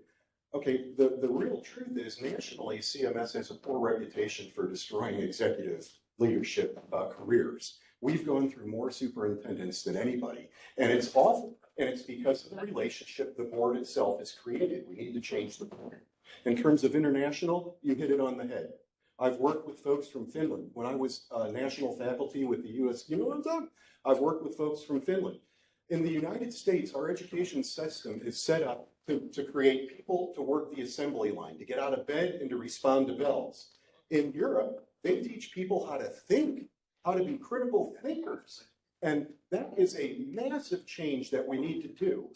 Okay, the real truth is nationally, CMS has a poor reputation for destroying executive leadership careers. We've gone through more superintendents than anybody, and it's awful. And it's because of the relationship the board itself has created. We need to change the board. In terms of international, you hit it on the head. I've worked with folks from Finland. When I was national faculty with the US, you know what I'm talking? I've worked with folks from Finland. In the United States, our education system is set up to create people to work the assembly line, to get out of bed and to respond to bells. In Europe, they teach people how to think, how to be critical thinkers. And that is a massive change that we need to do.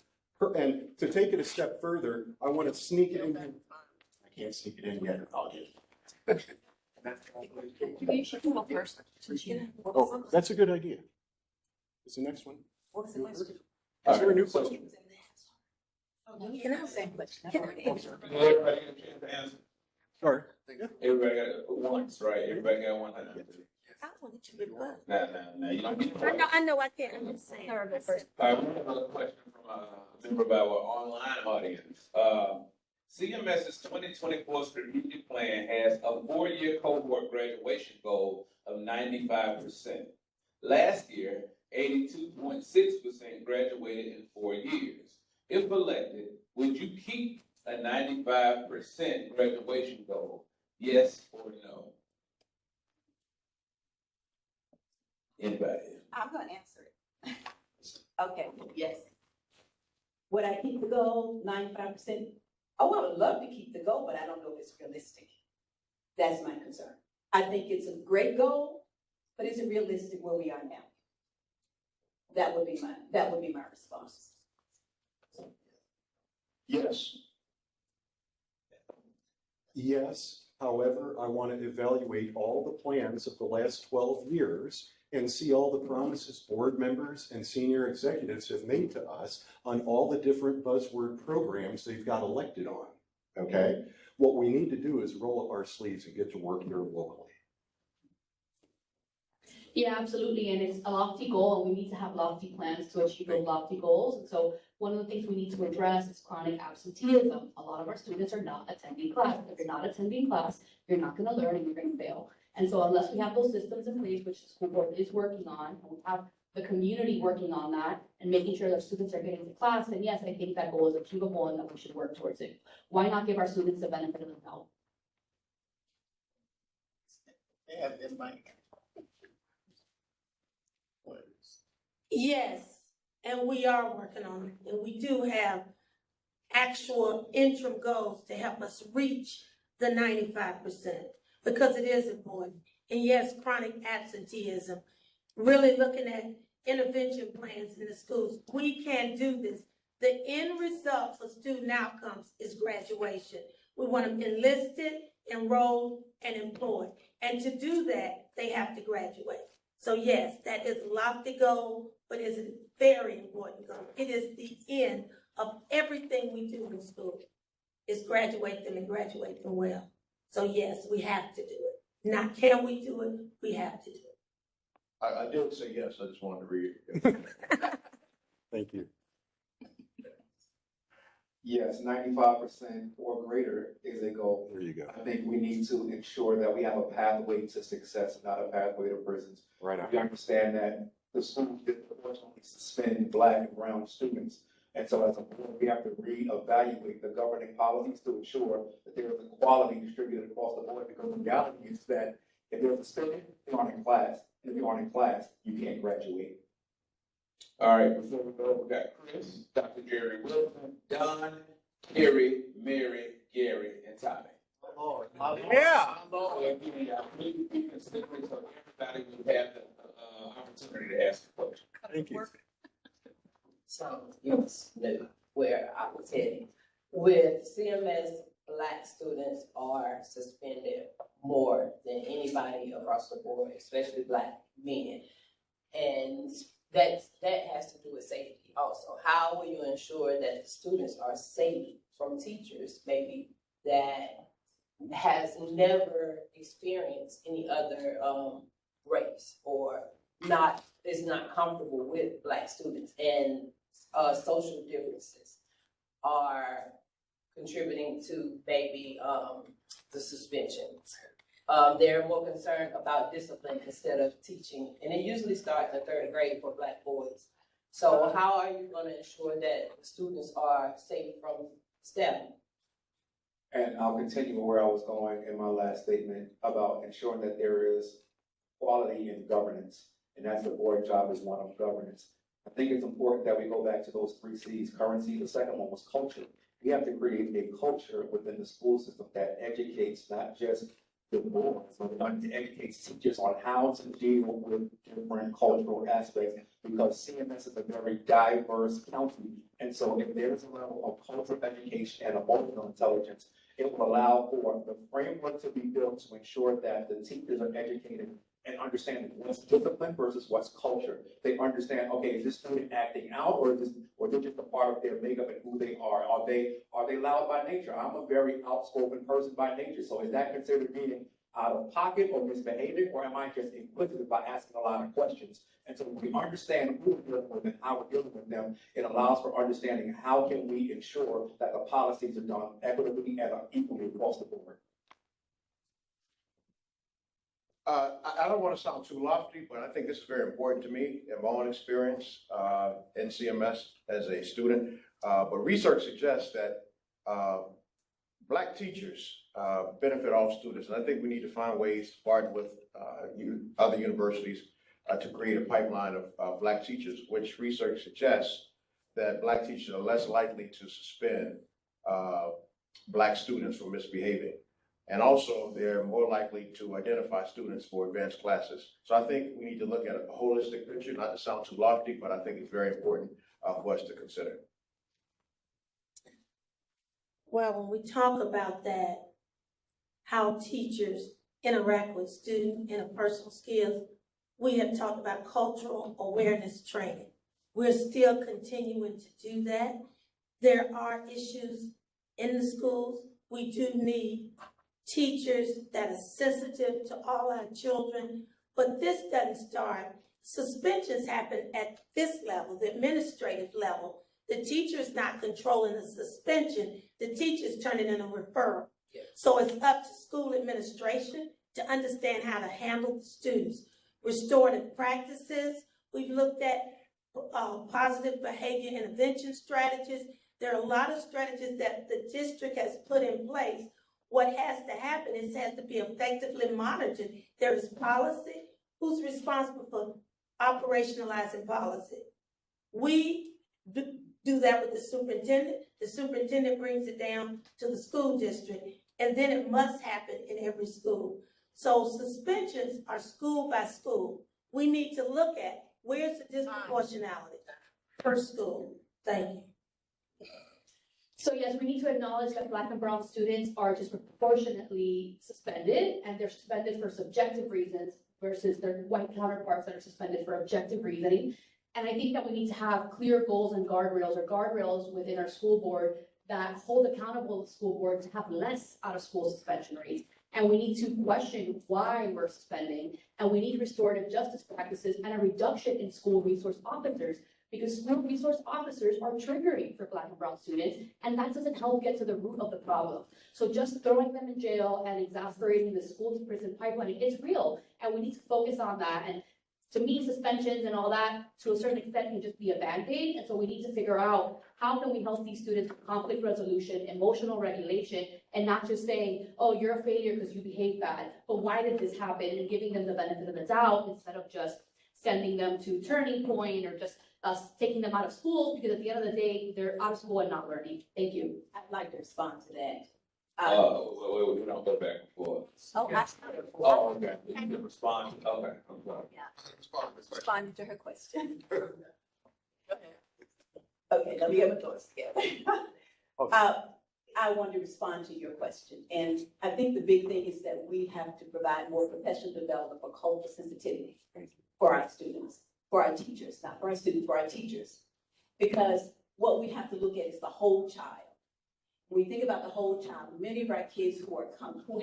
And to take it a step further, I want to sneak it in. I can't sneak it in yet. I'll get it. Oh, that's a good idea. Is the next one? What's the question? Is there a new question? Can I say a question? Can I answer? Everybody get a chance to answer. Sorry. Everybody got once, right? Everybody got 100. I want it to be fun. No, you don't get I know I can't. I'm just saying. All right, we have another question from a member of our online audience. CMS's 2024 strategic plan has a 4-year cohort graduation goal of 95%. Last year, 82.6% graduated in 4 years. If elected, would you keep a 95% graduation goal? Yes or no? Anybody? I'm going to answer it. Okay, yes. Would I keep the goal 95%? Oh, I would love to keep the goal, but I don't know if it's realistic. That's my concern. I think it's a great goal, but is it realistic where we are now? That would be my response. Yes. Yes, however, I want to evaluate all the plans of the last 12 years and see all the promises board members and senior executives have made to us on all the different buzzword programs they've got elected on, okay? What we need to do is roll up our sleeves and get to work here locally. Yeah, absolutely, and it's a lofty goal, and we need to have lofty plans to achieve those lofty goals. And so one of the things we need to address is chronic absenteeism. A lot of our students are not attending class. If you're not attending class, you're not going to learn and you're going to fail. And so unless we have those systems in place, which the school board is working on, and we have the community working on that and making sure that students are getting to class, then yes, I think that goal is achievable and that we should work towards it. Why not give our students the benefit of the doubt? They have their mic. Yes, and we are working on it, and we do have actual interim goals to help us reach the 95%, because it is important. And yes, chronic absenteeism, really looking at intervention plans in the schools. We can do this. The end result for student outcomes is graduation. We want them enlisted, enrolled, and employed. And to do that, they have to graduate. So yes, that is a lofty goal, but it's a very important goal. It is the end of everything we do in school, is graduate them and graduate them well. So yes, we have to do it. Not can we do it, we have to do it. I did say yes, I just wanted to read it. Thank you. Yes, 95% or greater is a goal. There you go. I think we need to ensure that we have a pathway to success, not a pathway to prisons. Right on. We understand that the school unfortunately suspend Black and brown students. And so as a board, we have to reevaluate the governing policies to ensure that there is equality distributed across the board, because the reality is that if they're suspended, they aren't in class. And if you aren't in class, you can't graduate. All right, before we go, we got Chris, Dr. Jerry Wilson, Don, Kerry, Mary, Gary, and Tommy. Lord. Yeah. So please be considerate so everybody will have the opportunity to ask a question. Thank you. So you must know where I was heading. With CMS, Black students are suspended more than anybody across the board, especially Black men. And that has to do with safety also. How will you ensure that the students are safe from teachers maybe that has never experienced any other race or is not comfortable with Black students, and social differences are contributing to maybe the suspension. They're more concerned about discipline instead of teaching, and it usually starts in third grade for Black boys. So how are you going to ensure that the students are safe from STEM? And I'll continue where I was going in my last statement about ensuring that there is quality in governance. And that's the board job, is one of governance. I think it's important that we go back to those 3 C's. Currency, the second one was culture. We have to create a culture within the school system that educates not just the board, but educates teachers on how to deal with different cultural aspects, because CMS is a very diverse county. And so if there's a level of cultural education and emotional intelligence, it will allow for the framework to be built to ensure that the teachers are educated and understanding what's discipline versus what's culture. They understand, okay, is this student acting out, or they're just a part of their makeup and who they are? Are they loud by nature? I'm a very outspoken person by nature. So is that considered being out of pocket or misbehaving, or am I just inquisitive by asking a lot of questions? And so when we understand who we're dealing with and how we're dealing with them, it allows for understanding how can we ensure that the policies are done equitably and equally across the board. I don't want to sound too lofty, but I think this is very important to me in my own experience in CMS as a student. But research suggests that Black teachers benefit all students. And I think we need to find ways to partner with other universities to create a pipeline of Black teachers, which research suggests that Black teachers are less likely to suspend Black students from misbehaving. And also, they're more likely to identify students for advanced classes. So I think we need to look at a holistic picture, not to sound too lofty, but I think it's very important for us to consider. Well, when we talk about that, how teachers interact with student interpersonal skills, we have talked about cultural awareness training. We're still continuing to do that. There are issues in the schools. We do need teachers that are sensitive to all our children, but this doesn't start. Suspensions happen at this level, the administrative level. The teacher's not controlling the suspension, the teacher's turning in a referral. So it's up to school administration to understand how to handle the students. Restorative practices, we've looked at positive behavior intervention strategies. There are a lot of strategies that the district has put in place. What has to happen is it has to be effectively monitored. There is policy. Who's responsible for operationalizing policy? We do that with the superintendent. The superintendent brings it down to the school district, and then it must happen in every school. So suspensions are school by school. We need to look at where's the disproportionality per school. Thank you. So yes, we need to acknowledge that Black and brown students are disproportionately suspended, and they're suspended for subjective reasons versus their white counterparts that are suspended for objective reasoning. And I think that we need to have clear goals and guardrails within our school board that hold accountable the school board to have less out of school suspension rates. And we need to question why we're suspending, and we need restorative justice practices and a reduction in school resource officers, because school resource officers are triggering for Black and brown students, and that doesn't help get to the root of the problem. So just throwing them in jail and exasperating the school to prison pipeline, it's real, and we need to focus on that. And to me, suspensions and all that, to a certain extent, can just be a Band-Aid. And so we need to figure out how can we help these students with conflict resolution, emotional regulation, and not just saying, oh, you're a failure because you behave bad, but why did this happen? And giving them the benefit of the doubt instead of just sending them to Turning Point or just taking them out of school, because at the end of the day, they're out of school and not learning. Thank you. I'd like to respond to that. We don't go back and forth. Oh, Okay. You can respond. Okay. I'm sorry. Yeah. Responding to her question. Okay, let me get my thoughts together. I want to respond to your question. And I think the big thing is that we have to provide more professional development for cultural sensitivity for our students, for our teachers, not for our students, for our teachers. Because what we have to look at is the whole child. When we think about the whole child, many of our kids who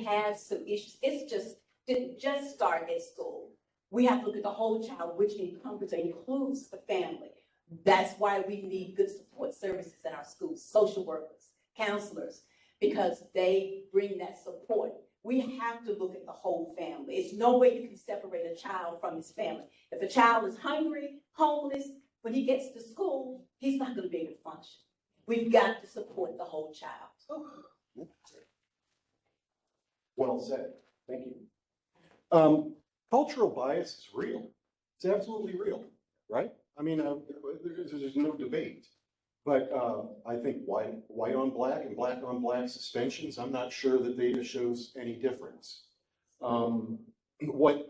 have some issues, didn't just start at school. We have to look at the whole child, which includes the family. That's why we need good support services in our schools, social workers, counselors, because they bring that support. We have to look at the whole family. It's no way you can separate a child from his family. If a child is hungry, homeless, when he gets to school, he's not going to be able to function. We've got to support the whole child. Well said. Thank you. Cultural bias is real. It's absolutely real, right? I mean, there's no debate. But I think white on black and black on black suspensions, I'm not sure the data shows any difference. What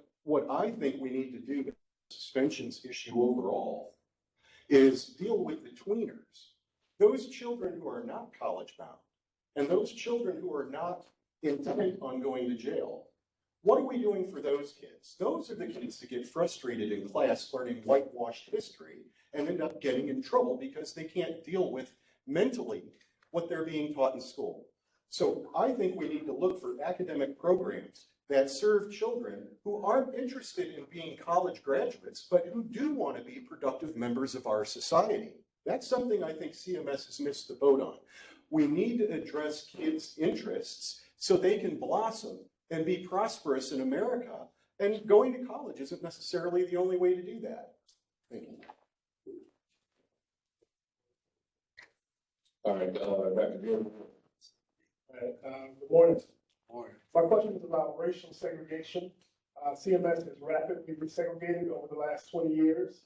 I think we need to do with the suspensions issue overall is deal with the tweeners. Those children who are not college bound and those children who are not intent on going to jail. What are we doing for those kids? Those are the kids that get frustrated in class learning whitewashed history and end up getting in trouble because they can't deal with mentally what they're being taught in school. So I think we need to look for academic programs that serve children who aren't interested in being college graduates, but who do want to be productive members of our society. That's something I think CMS has missed the boat on. We need to address kids' interests so they can blossom and be prosperous in America. And going to college isn't necessarily the only way to do that. Thank you. All right, Dr. Gill. Good morning. My question is about racial segregation. CMS has rapidly resegregated over the last 20 years.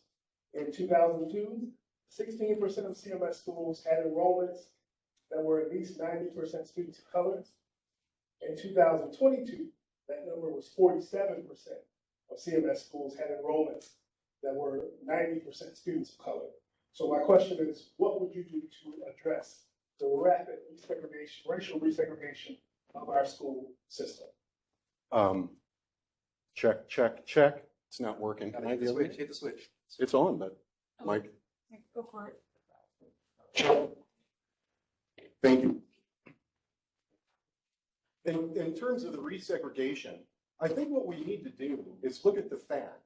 In 2002, 16% of CMS schools had enrollments there were at least 90% students of color. In 2022, that number was 47% of CMS schools had enrollments that were 90% students of color. So my question is, what would you do to address the rapid resegregation, racial resegregation of our school system? Check, check, check. It's not working. Can I Hit the switch, hit the switch. It's on, but Mike. Go for it. Thank you. In terms of the resegregation, I think what we need to do is look at the fact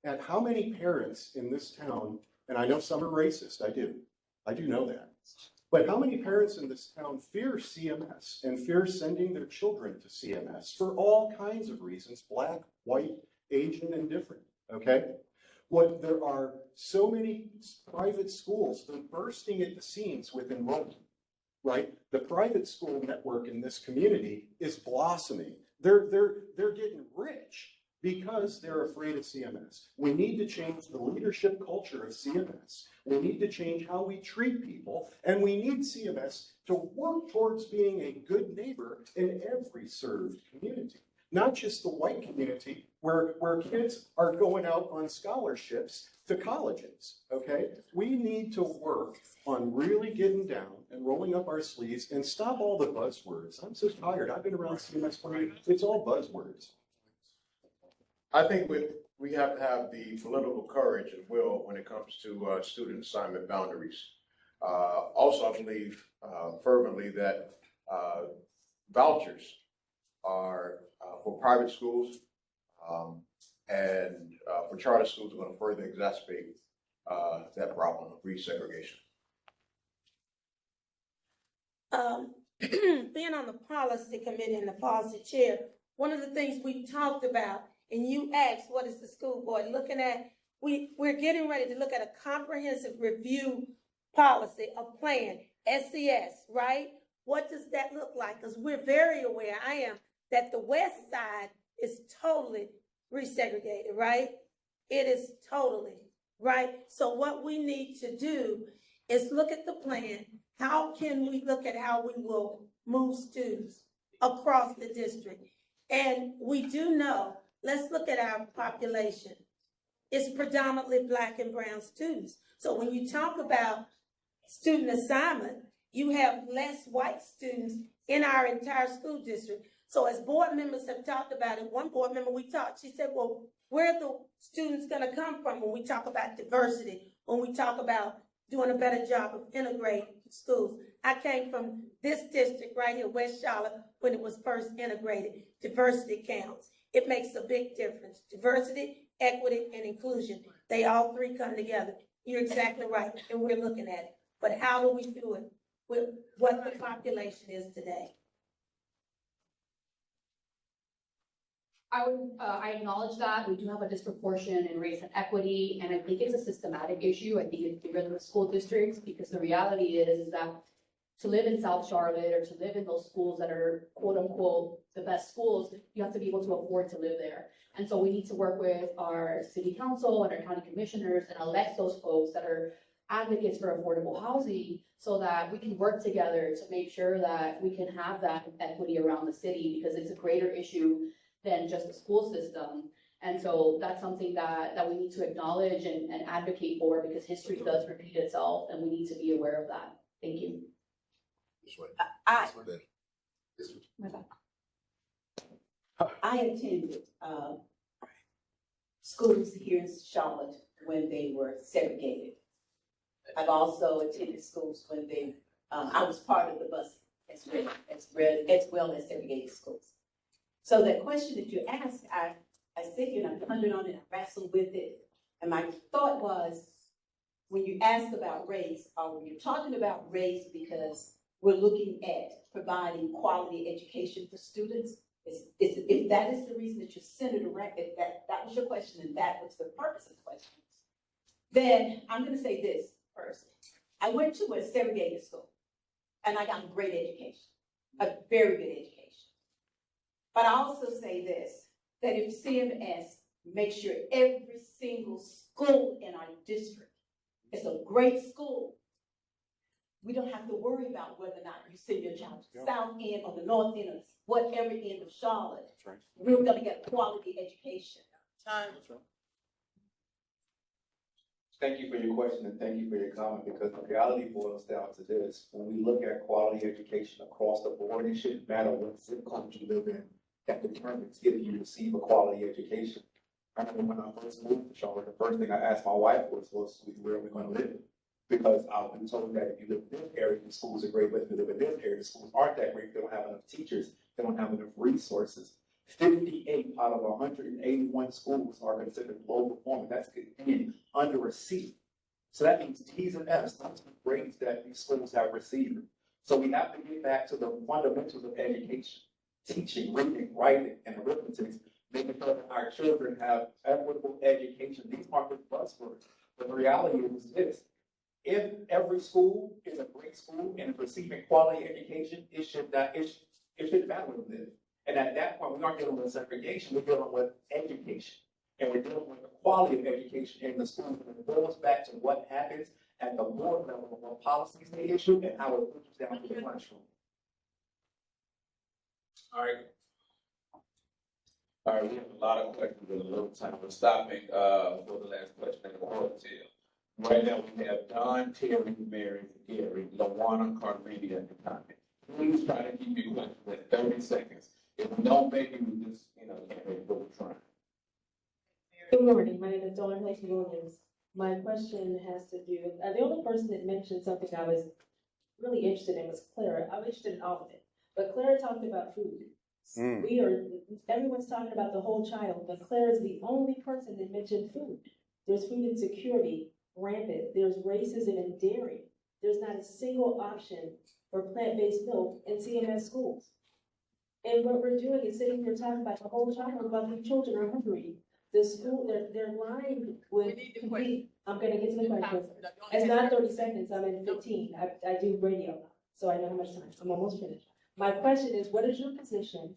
at how many parents in this town, and I know some are racist, I do know that. But how many parents in this town fear CMS and fear sending their children to CMS for all kinds of reasons, black, white, Asian, and different, okay? There are so many private schools that are bursting at the seams with enrollment, right? The private school network in this community is blossoming. They're getting rich because they're afraid of CMS. We need to change the leadership culture of CMS. We need to change how we treat people, and we need CMS to work towards being a good neighbor in every served community, not just the white community where kids are going out on scholarships to colleges, okay? We need to work on really getting down and rolling up our sleeves and stop all the buzzwords. I'm so tired. I've been around CMS for years. It's all buzzwords. I think we have to have the political courage and will when it comes to student assignment boundaries. Also, I believe fervently that vouchers are for private schools and for charter schools are going to further exacerbate that problem of resegregation. Being on the policy committee and the policy chair, one of the things we talked about, and you asked, what is the school board looking at? We're getting ready to look at a comprehensive review policy, a plan, SCS, right? What does that look like? Because we're very aware, I am, that the west side is totally resegregated, right? It is totally, right? So what we need to do is look at the plan. How can we look at how we will move students across the district? And we do know, let's look at our population. It's predominantly Black and brown students. So when you talk about student assignment, you have less white students in our entire school district. So as board members have talked about it, one board member we talked, she said, well, where are the students gonna come from when we talk about diversity, when we talk about doing a better job of integrating schools? I came from this district right here, West Charlotte, when it was first integrated. Diversity counts. It makes a big difference. Diversity, equity, and inclusion. They all three come together. You're exactly right, and we're looking at it. But how do we do it with what the population is today? I acknowledge that we do have a disproportion in race and equity, and I think it's a systematic issue. I think it's bigger than the school districts, because the reality is that to live in South Charlotte or to live in those schools that are quote unquote the best schools, you have to be able to afford to live there. And so we need to work with our city council and our county commissioners and elect those folks that are advocates for affordable housing, so that we can work together to make sure that we can have that equity around the city, because it's a greater issue than just the school system. And so that's something that we need to acknowledge and advocate for, because history does repeat itself and we need to be aware of that. Thank you. I attended schools here in Charlotte when they were segregated. I've also attended schools when I was part of the bus as well as segregated schools. So that question that you asked, I sit here and I pondered on it, I wrestled with it. And my thought was, when you ask about race, are we talking about race because we're looking at providing quality education for students? If that is the reason that you're centered around, if that was your question and that was the purpose of the question, then I'm going to say this first. I went to a segregated school and I got a great education, a very good education. But I also say this, that if CMS makes sure every single school in our district is a great school, we don't have to worry about whether or not you send your child to the south end or the north end or whatever end of Charlotte. That's right. We're gonna get quality education. Time. That's right. Thank you for your question and thank you for your comment, because the reality boils down to this. When we look at quality education across the board, it shouldn't matter what zip code you live in that determines if you receive a quality education. I remember when I first moved to Charlotte, the first thing I asked my wife was, where are we going to live? Because I've been told that if you live in this area, the schools are great, but if you live in this area, the schools aren't that great. They don't have enough teachers. They don't have enough resources. 58 out of 181 schools are considered low performing. That's again under a C. So that means T's and F's, not the grades that these schools have received. So we have to get back to the fundamentals of education, teaching, reading, writing, and arithmetic, making sure that our children have equitable education. These aren't just buzzwords. But the reality is this. If every school is a great school and is receiving quality education, it shouldn't matter where we live. And at that point, we aren't dealing with segregation, we're dealing with education. And we're dealing with the quality of education in the schools. And it goes back to what happens at the board level, what policies they issue and how it filters down to the classroom. All right. All right, we have a lot of questions in a little time. We're stopping for the last question in the hotel. Right now, we have Don, Terry, Mary, Gary, LaWanna, Carmenia, and Tommy. Please try to keep your questions at 30 seconds. If we don't make it, we just, can't make it, but we're trying. Good morning. My name is Dawn Lacey Williams. My question has to do with, the only person that mentioned something I was really interested in was Clara. I'm interested in all of it. But Clara talked about food. Everyone's talking about the whole child, but Clara is the only person that mentioned food. There's food insecurity rampant. There's racism in dairy. There's not a single option for plant-based milk in CMS schools. And what we're doing is sitting here talking about the whole child, while the children are hungry. The school, they're lying with complete. I'm gonna get to the question. It's not 30 seconds, I'm in 15. I do radio, so I know how much time. I'm almost finished. My question is, what is your position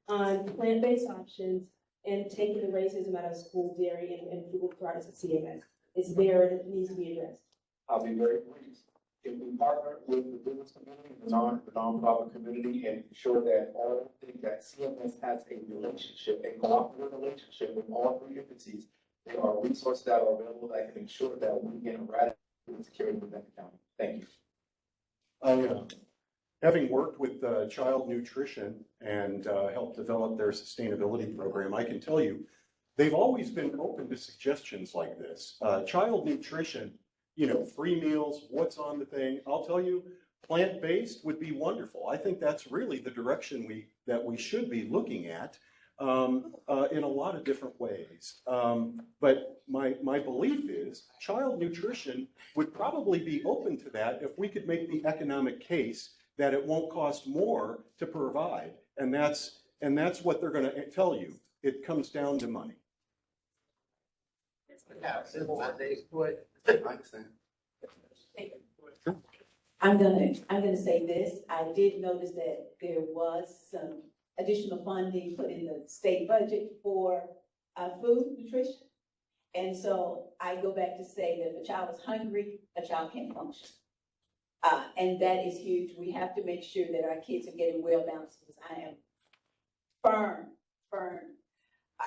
on plant-based options and taking the racism out of school dairy and food products at CMS? It's there and it needs to be addressed. I'll be very brief. If we partner with the business community, the nonprofit community, and ensure that all things that CMS has a relationship, a cooperative relationship with all three entities, there are resources that are available that can ensure that we can eradicate insecurity within the county. Thank you. Having worked with Child Nutrition and helped develop their sustainability program, I can tell you, they've always been open to suggestions like this. Child Nutrition, free meals, what's on the thing. I'll tell you, plant-based would be wonderful. I think that's really the direction that we should be looking at in a lot of different ways. But my belief is child nutrition would probably be open to that if we could make the economic case that it won't cost more to provide. And that's what they're going to tell you. It comes down to money. I'm gonna say this. I did notice that there was some additional funding put in the state budget for food nutrition. And so I go back to say that if a child is hungry, a child can't function. And that is huge. We have to make sure that our kids are getting well balanced, because I am firm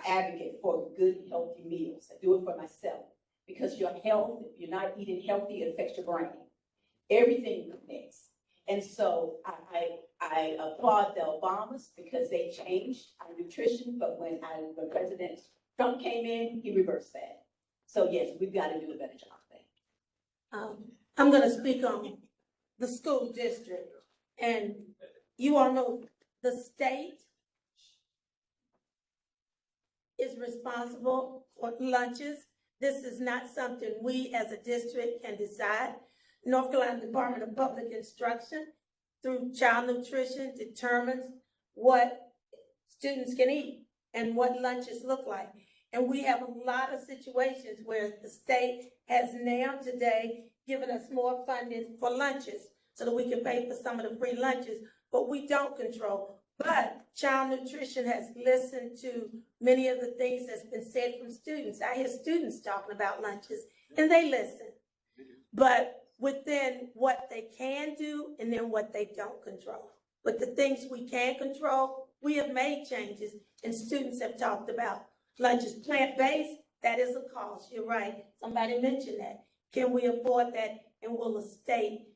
advocate for good, healthy meals. I do it for myself, because your health, if you're not eating healthy, it affects your brain. Everything connects. And so I applaud the Obamas because they changed our nutrition, but when President Trump came in, he reversed that. So yes, we've got to do a better job there. I'm going to speak on the school district, and you all know the state is responsible for lunches. This is not something we as a district can decide. North Carolina Department of Public Instruction, through child nutrition, determines what students can eat and what lunches look like. And we have a lot of situations where the state has now today given us more funding for lunches so that we can pay for some of the free lunches, but we don't control. But child nutrition has listened to many of the things that's been said from students. I hear students talking about lunches and they listen. But within what they can do and then what they don't control. But the things we can control, we have made changes, and students have talked about lunches. Plant-based, that is a cost, you're right. Somebody mentioned that. Can we afford that? And will the state,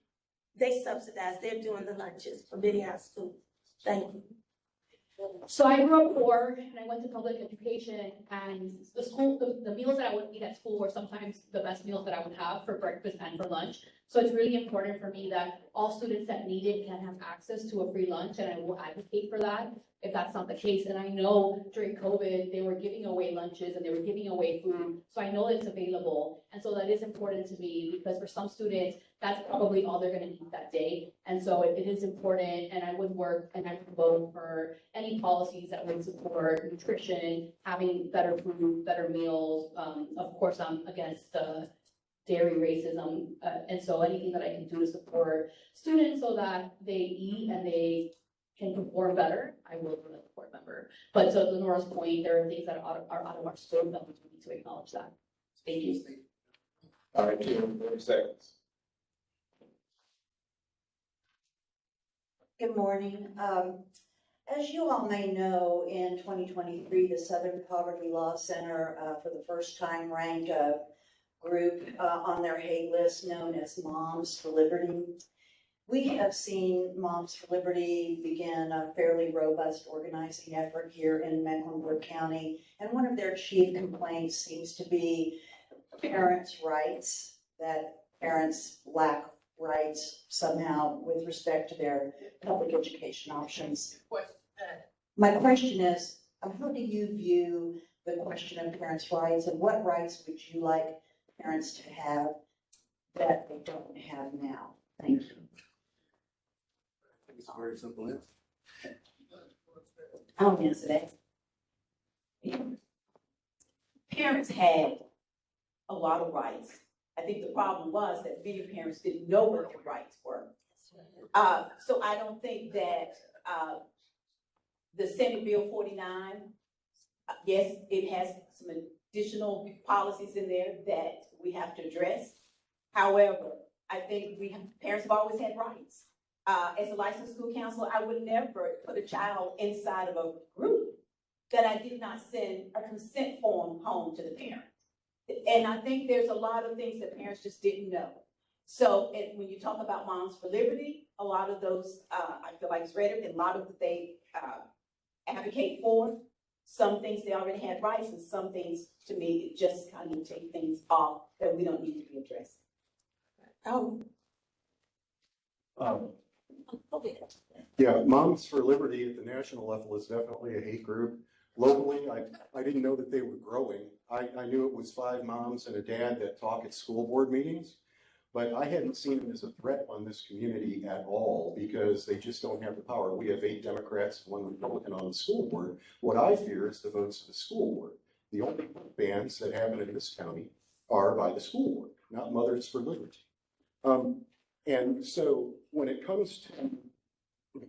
they subsidize, they're doing the lunches for many high schools. Thank you. So I grew up poor and I went to public education, and the meals that I would eat at school were sometimes the best meals that I would have for breakfast and for lunch. So it's really important for me that all students that need it can have access to a free lunch, and I will advocate for that if that's not the case. And I know during COVID, they were giving away lunches and they were giving away food. So I know it's available. And so that is important to me, because for some students, that's probably all they're gonna eat that day. And so it is important, and I would work and I would vote for any policies that would support nutrition, having better food, better meals. Of course, I'm against dairy racism. And so anything that I can do to support students so that they eat and they can perform better, I will be a board member. But to Lenora's point, there are things that are out of our scope that we need to acknowledge that. Thank you. All right, Kim, 30 seconds. Good morning. As you all may know, in 2023, the Southern Poverty Law Center for the first time ranked a group on their hate list known as Moms for Liberty. We have seen Moms for Liberty begin a fairly robust organizing effort here in Mecklenburg County, and one of their chief complaints seems to be parents' rights, that parents lack rights somehow with respect to their public education options. My question is, how do you view the question of parents' rights, and what rights would you like parents to have that they don't have now? Thank you. It's a very simple answer. I'll answer that. Parents had a lot of rights. I think the problem was that many parents didn't know what their rights were. So I don't think that the Senate Bill 49, yes, it has some additional policies in there that we have to address. However, I think parents have always had rights. As a licensed school counselor, I would never put a child inside of a group that I did not send a consent form home to the parent. And I think there's a lot of things that parents just didn't know. So when you talk about Moms for Liberty, a lot of those, I feel like it's rhetoric, and a lot of what they advocate for. Some things they already had rights, and some things, to me, just kind of take things off that we don't need to be addressed. Yeah, Moms for Liberty at the national level is definitely a hate group. Locally, I didn't know that they were growing. I knew it was 5 moms and a dad that talk at school board meetings, but I hadn't seen them as a threat on this community at all, because they just don't have the power. We have 8 Democrats and 1 Republican on the school board. What I fear is the votes of the school board. The only bans that happen in this county are by the school board, not Mothers for Liberty. And so when it comes to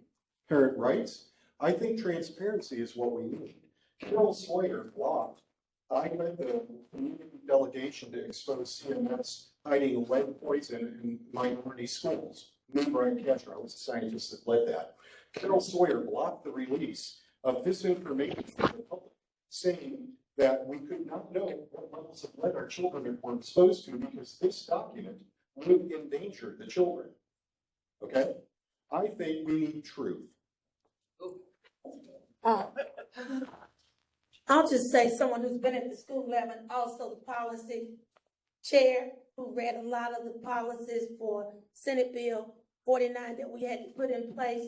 parent rights, I think transparency is what we need. Carol Sawyer blocked, I led the community delegation to expose CMS hiding lead poison in minority schools. Me, Brian Kasher, I was the scientist that led that. Carol Sawyer blocked the release of this information from the public, saying that we could not know what levels of lead our children were exposed to, because this document would endanger the children. Okay? I think we need truth. I'll just say, someone who's been at the school level, and also the policy chair, who read a lot of the policies for Senate Bill 49 that we had to put in place.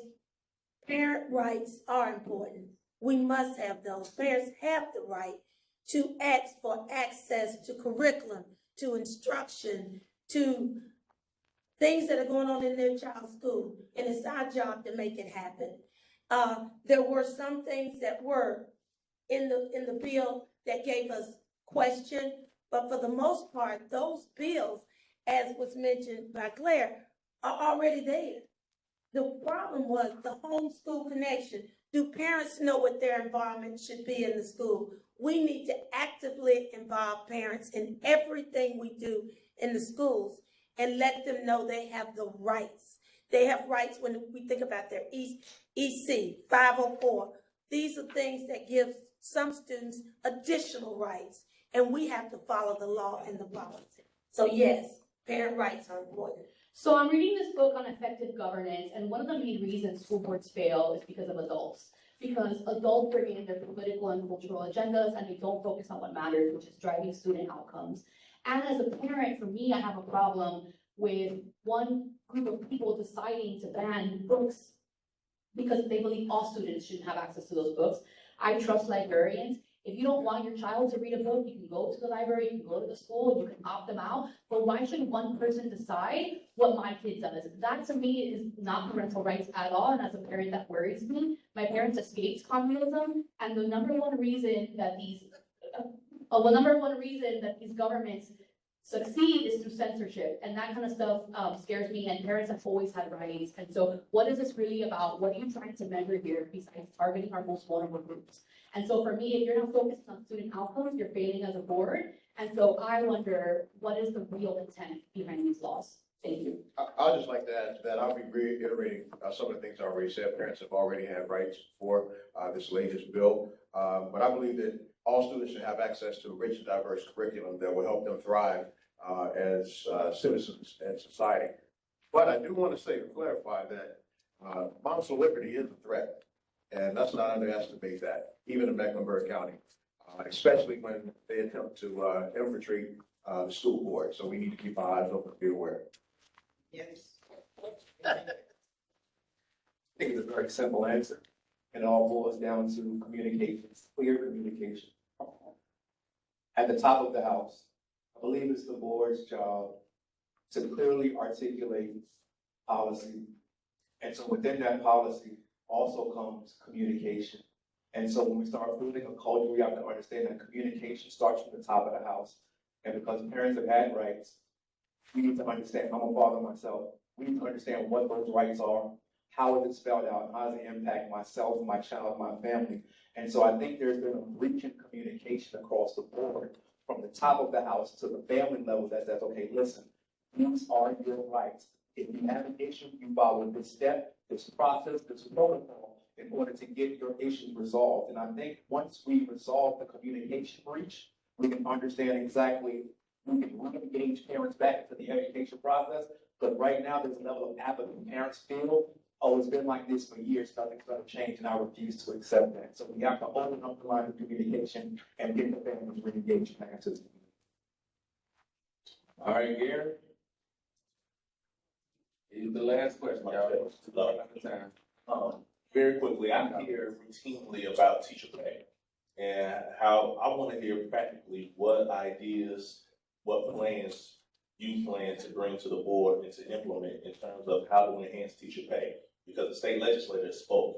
Parent rights are important. We must have those. Parents have the right to ask for access to curriculum, to instruction, to things that are going on in their child's school, and it's our job to make it happen. There were some things that were in the bill that gave us question, but for the most part, those bills, as was mentioned by Claire, are already there. The problem was the homeschool connection. Do parents know what their involvement should be in the school? We need to actively involve parents in everything we do in the schools. and let them know they have the rights. They have rights when we think about their EC 504. These are things that give some students additional rights, and we have to follow the law and the policy. So yes, parent rights are important. So I'm reading this book on effective governance, and one of the main reasons school boards fail is because of adults. Because adults bring in their political and cultural agendas, and they don't focus on what matters, which is driving student outcomes. And as a parent, for me, I have a problem with one group of people deciding to ban books because they believe all students shouldn't have access to those books. I trust librarians. If you don't want your child to read a book, you can go to the library, you can go to the school, you can opt them out. But why should one person decide what my kid does? That to me is not parental rights at all. And as a parent, that worries me. My parents escaped communism, and the number one reason that these governments succeed is through censorship, and that kind of stuff scares me, and parents have always had rights. And so what is this really about? What are you trying to measure here besides targeting our most vulnerable groups? And so for me, if you're not focusing on student outcomes, you're failing as a board. And so I wonder, what is the real intent behind these laws? Thank you. I'd just like to add to that. I'll be reiterating some of the things I already said. Parents have already had rights for this latest bill. But I believe that all students should have access to a rich and diverse curriculum that will help them thrive as citizens in society. But I do want to say, to clarify, that Mount Liberty is a threat. And let's not underestimate that, even in Mecklenburg County, especially when they attempt to infiltrate the school board. So we need to keep our eyes open and be aware. Yes. I think it's a very simple answer. It all boils down to communication, clear communication. At the top of the house, I believe it's the board's job to clearly articulate policy. And so within that policy also comes communication. And so when we start building a culture, we have to understand that communication starts from the top of the house. And because parents have had rights, we need to understand, I'm a father myself, we need to understand what those rights are, how is it spelled out, and how does it impact myself, my child, my family. And so I think there's been a breach in communication across the board, from the top of the house to the family level, that says, okay, listen, these are your rights. If you have an issue, you follow this step, this process, this protocol in order to get your issues resolved. And I think once we resolve the communication breach, we can understand exactly, we can re-engage parents back into the education process. But right now, there's a level of apathy. Parents feel, oh, it's been like this for years, nothing's going to change, and I refuse to accept that. So we have to open up the line of communication and get the families re-engaged back into the community. All right, Gary. Is the last question, y'all. It's a lot of time. Very quickly, I hear routinely about teacher pay and how I want to hear practically what ideas, what plans you plan to bring to the board and to implement in terms of how to enhance teacher pay, because the state legislature spoke.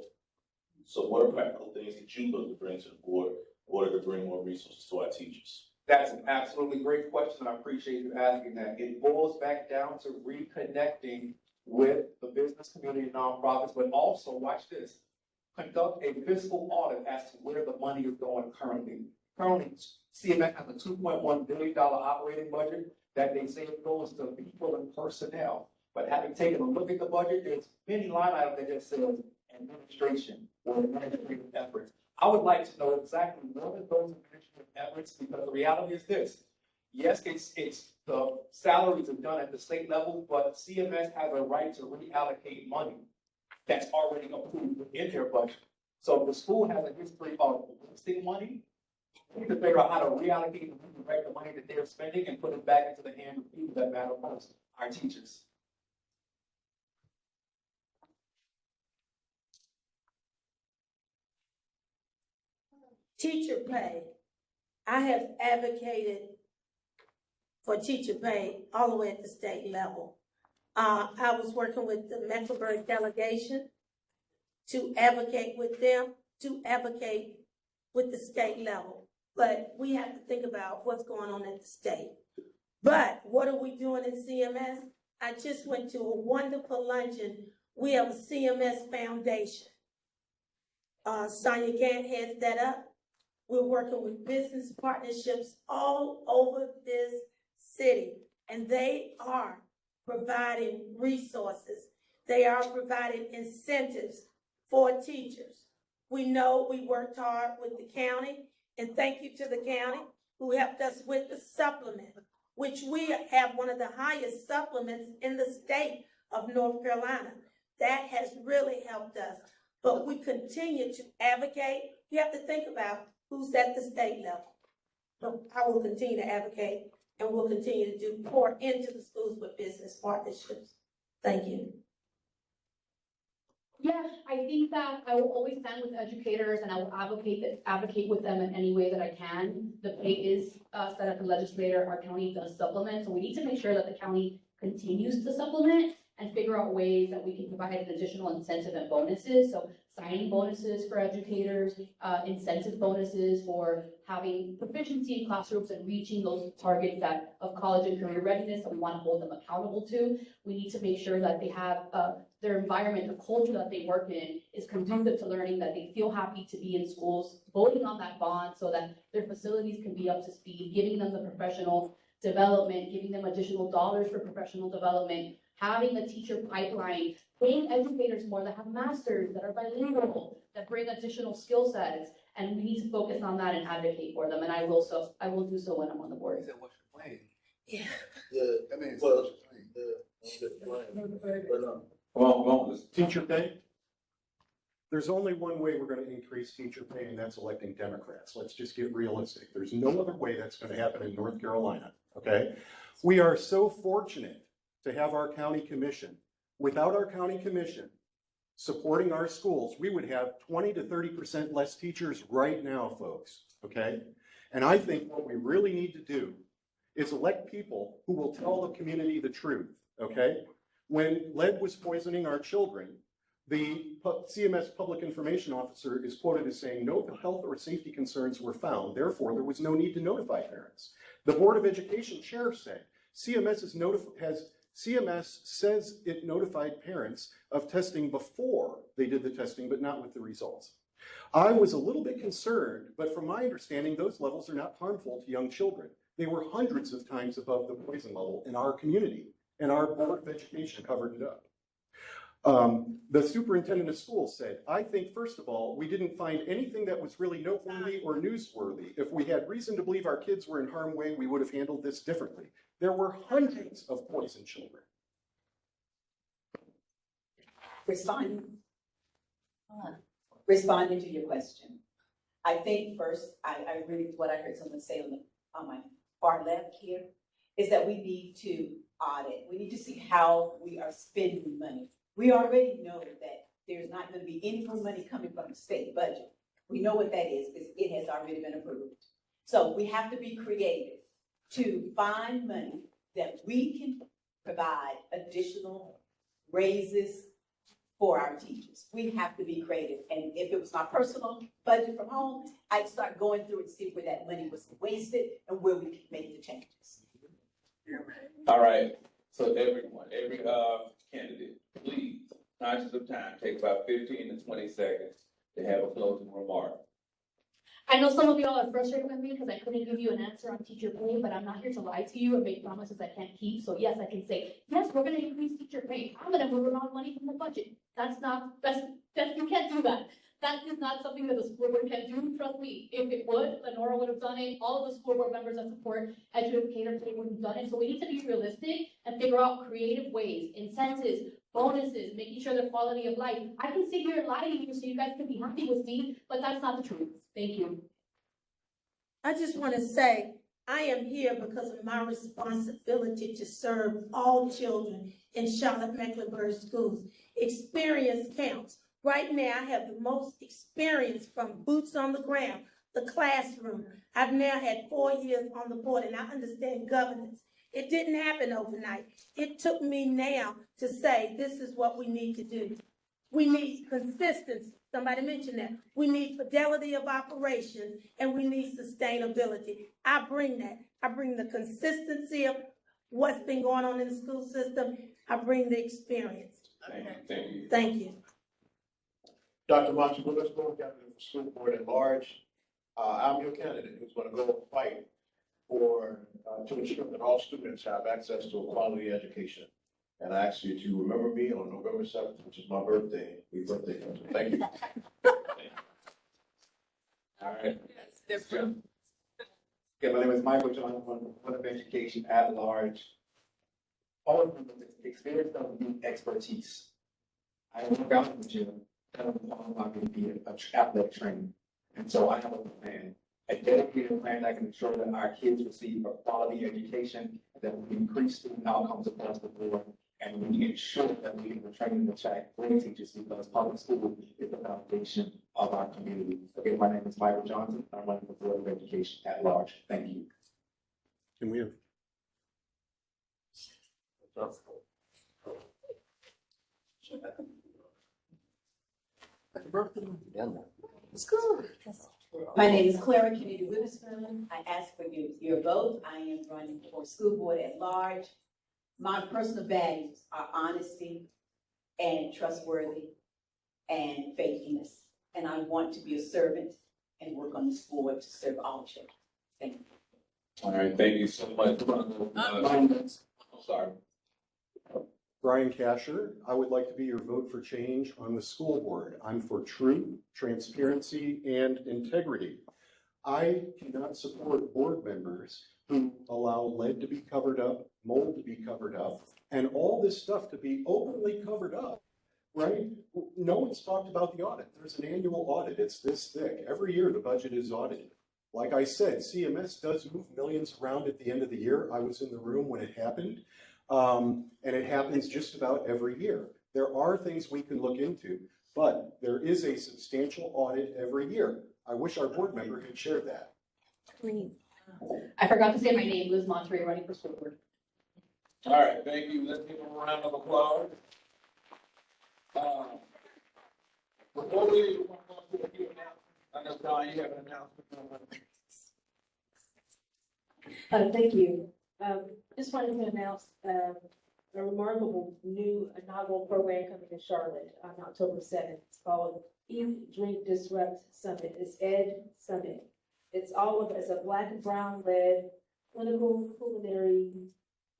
So what are practical things that you look to bring to the board in order to bring more resources to our teachers? That's an absolutely great question. I appreciate you asking that. It boils back down to reconnecting with the business community and nonprofits, but also, watch this, conduct a fiscal audit as to where the money is going currently. Currently, CMS has a $2.1 billion operating budget that they say it goes to people and personnel. But having taken a look at the budget, there's many line items that just says administration or administrative efforts. I would like to know exactly what are those administrative efforts, because the reality is this. Yes, it's the salaries are done at the state level, but CMS has a right to reallocate money that's already approved in their budget. So if the school has a history of wasting money, we need to figure out how to reallocate and redirect the money that they're spending and put it back into the hands of people that matter most, our teachers. Teacher pay. I have advocated for teacher pay all the way at the state level. I was working with the Mecklenburg delegation to advocate with them, to advocate with the state level. But we have to think about what's going on at the state. But what are we doing in CMS? I just went to a wonderful luncheon. We have a CMS Foundation. Sonia Gant heads that up. We're working with business partnerships all over this city, and they are providing resources. They are providing incentives for teachers. We know we worked hard with the county, and thank you to the county who helped us with the supplement, which we have one of the highest supplements in the state of North Carolina. That has really helped us. But we continue to advocate. You have to think about who's at the state level. So I will continue to advocate, and we'll continue to pour into the schools with business partnerships. Thank you. Yeah, I think that I will always stand with educators and I will advocate with them in any way that I can. The pay is set at the legislator, our county does supplement, so we need to make sure that the county continues to supplement and figure out ways that we can provide an additional incentive and bonuses. So signing bonuses for educators, incentive bonuses for having proficiency in classrooms and reaching those targets of college and career readiness that we want to hold them accountable to. We need to make sure that they have their environment, the culture that they work in is conducive to learning, that they feel happy to be in schools, voting on that bond so that their facilities can be up to speed, giving them the professional development, giving them additional dollars for professional development, having a teacher pipeline, paying educators more that have masters, that are bilingual, that bring additional skill sets, and we need to focus on that and advocate for them. And I will do so when I'm on the board. Is that what's your plan? Yeah. I mean, what's your plan? Teacher pay? There's only one way we're going to increase teacher pay, and that's electing Democrats. Let's just get realistic. There's no other way that's going to happen in North Carolina, okay? We are so fortunate to have our county commission. Without our county commission supporting our schools, we would have 20 to 30% less teachers right now, folks, okay? And I think what we really need to do is elect people who will tell the community the truth, okay? When lead was poisoning our children, the CMS Public Information Officer is quoted as saying, no health or safety concerns were found, therefore there was no need to notify parents. The Board of Education chair said, CMS says it notified parents of testing before they did the testing, but not with the results. I was a little bit concerned, but from my understanding, those levels are not harmful to young children. They were hundreds of times above the poison level in our community, and our Board of Education covered it up. The superintendent of schools said, I think, first of all, we didn't find anything that was really noteworthy or newsworthy. If we had reason to believe our kids were in harm's way, we would have handled this differently. There were hundreds of poisoned children. Responding to your question. I think first, I agree with what I heard someone say on my far left here, is that we need to audit. We need to see how we are spending money. We already know that there's not going to be any more money coming from the state budget. We know what that is because it has already been approved. So we have to be creative to find money that we can provide additional raises for our teachers. We have to be creative. And if it was my personal budget from home, I'd start going through and see where that money was wasted and where we could make the changes. All right, so every candidate, please, conscious of time, take about 15 to 20 seconds to have a closing remark. I know some of y'all are frustrated with me because I couldn't give you an answer on teacher pay, but I'm not here to lie to you and make promises I can't keep. So yes, I can say, yes, we're going to increase teacher pay. I'm going to move around money from the budget. You can't do that. That is not something that the school board can do. Trust me, if it would, Lenora would have done it. All of the school board members that support educators would have done it. So we need to be realistic and figure out creative ways, incentives, bonuses, making sure the quality of life. I can sit here and lie to you so you guys can be happy with me, but that's not the truth. Thank you. I just want to say, I am here because of my responsibility to serve all children in Charlotte-Mecklenburg schools. Experience counts. Right now, I have the most experience from boots on the ground, the classroom. I've now had 4 years on the board, and I understand governance. It didn't happen overnight. It took me now to say, this is what we need to do. We need consistency. Somebody mentioned that. We need fidelity of operations, and we need sustainability. I bring that. I bring the consistency of what's been going on in the school system. I bring the experience. Thank you. Thank you. Dr. Monty, let's go down to the school board at large. I'm your candidate who's going to go fight to ensure that all students have access to a quality education. And I ask you to remember me on November 7th, which is my birthday. Happy birthday. Thank you. All right. Okay, my name is Michael Johnson, I'm the Board of Education at Large. All of them experience doesn't mean expertise. I work out in the gym, and I'm qualified to be an athletic trainer. And so I have a plan, a dedicated plan that can ensure that our kids receive a quality education, that we increase student outcomes across the board, and we ensure that we can train and attract great teachers because public school is the foundation of our community. Okay, my name is Michael Johnson. I'm running the Board of Education at Large. Thank you. Can we have? My name is Clara Kennedy Witherspoon. I ask for your vote. I am running for school board at large. My personal values are honesty and trustworthy and faithfulness. And I want to be a servant and work on this board to serve all children. Thank you. All right, thank you so much. I'm sorry. Brian Casher, I would like to be your vote for change on the school board. I'm for truth, transparency, and integrity. I cannot support board members who allow lead to be covered up, mold to be covered up, and all this stuff to be openly covered up, right? No one's talked about the audit. There's an annual audit. It's this thick. Every year the budget is audited. Like I said, CMS does move millions around at the end of the year. I was in the room when it happened. And it happens just about every year. There are things we can look into, but there is a substantial audit every year. I wish our board member had shared that. I forgot to say my name, Liz Monterey, running for school board. All right, thank you. Let's give a round of applause. Before we move on to a few announcements, I know, Don, you have an announcement. Thank you. Just wanted to announce a remarkable new inaugural program coming to Charlotte on October 7th. It's called Eat, Drink, Disrupt Summit. It's Ed Summit. It's a Black and Brown led clinical, culinary,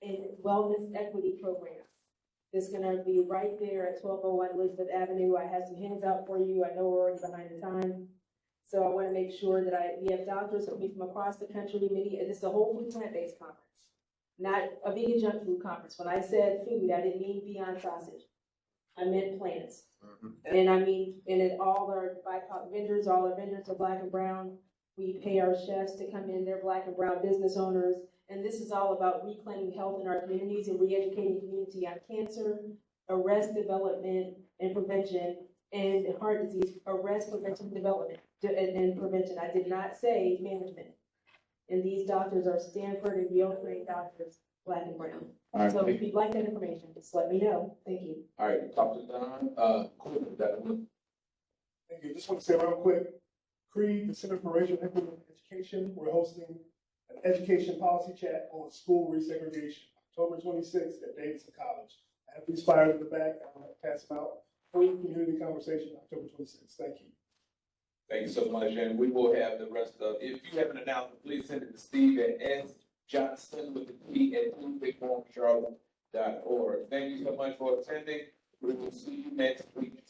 and wellness equity program. It's gonna be right there at 1201 Elizabeth Avenue. I have some hands out for you. I know we're already behind the time. So I wanna make sure that we have doctors coming from across the country. It's a whole food plant-based conference. Not a vegan junk food conference. When I said food, I didn't mean beyond sausage. I meant plants. And I mean, all our BIPOC vendors, all our vendors are Black and brown. We pay our chefs to come in, they're Black and brown business owners. And this is all about reclaiming health in our communities and re-educating community on cancer, arrest, development, and prevention, and heart disease, arrest, prevention, development, and prevention. I did not say management. And these doctors are Stanford and Yale trained doctors, Black and brown. Right, so if you'd like that information, just let me know. Thank you. All right, talk to Don. Thank you. Just want to say real quick, CREED, the Center for Racial Equity in Education, we're hosting an education policy chat on school resegregation, October 26th at Davidson College. I have these flyers in the back. I'll pass them out. Free community conversation, October 26th. Thank you. Thank you so much, and we will have the rest of, if you have an announcement, please send it to Steve at sjohnson with the P at bigforumcharlotte.org. Thank you so much for attending. We will see you next week.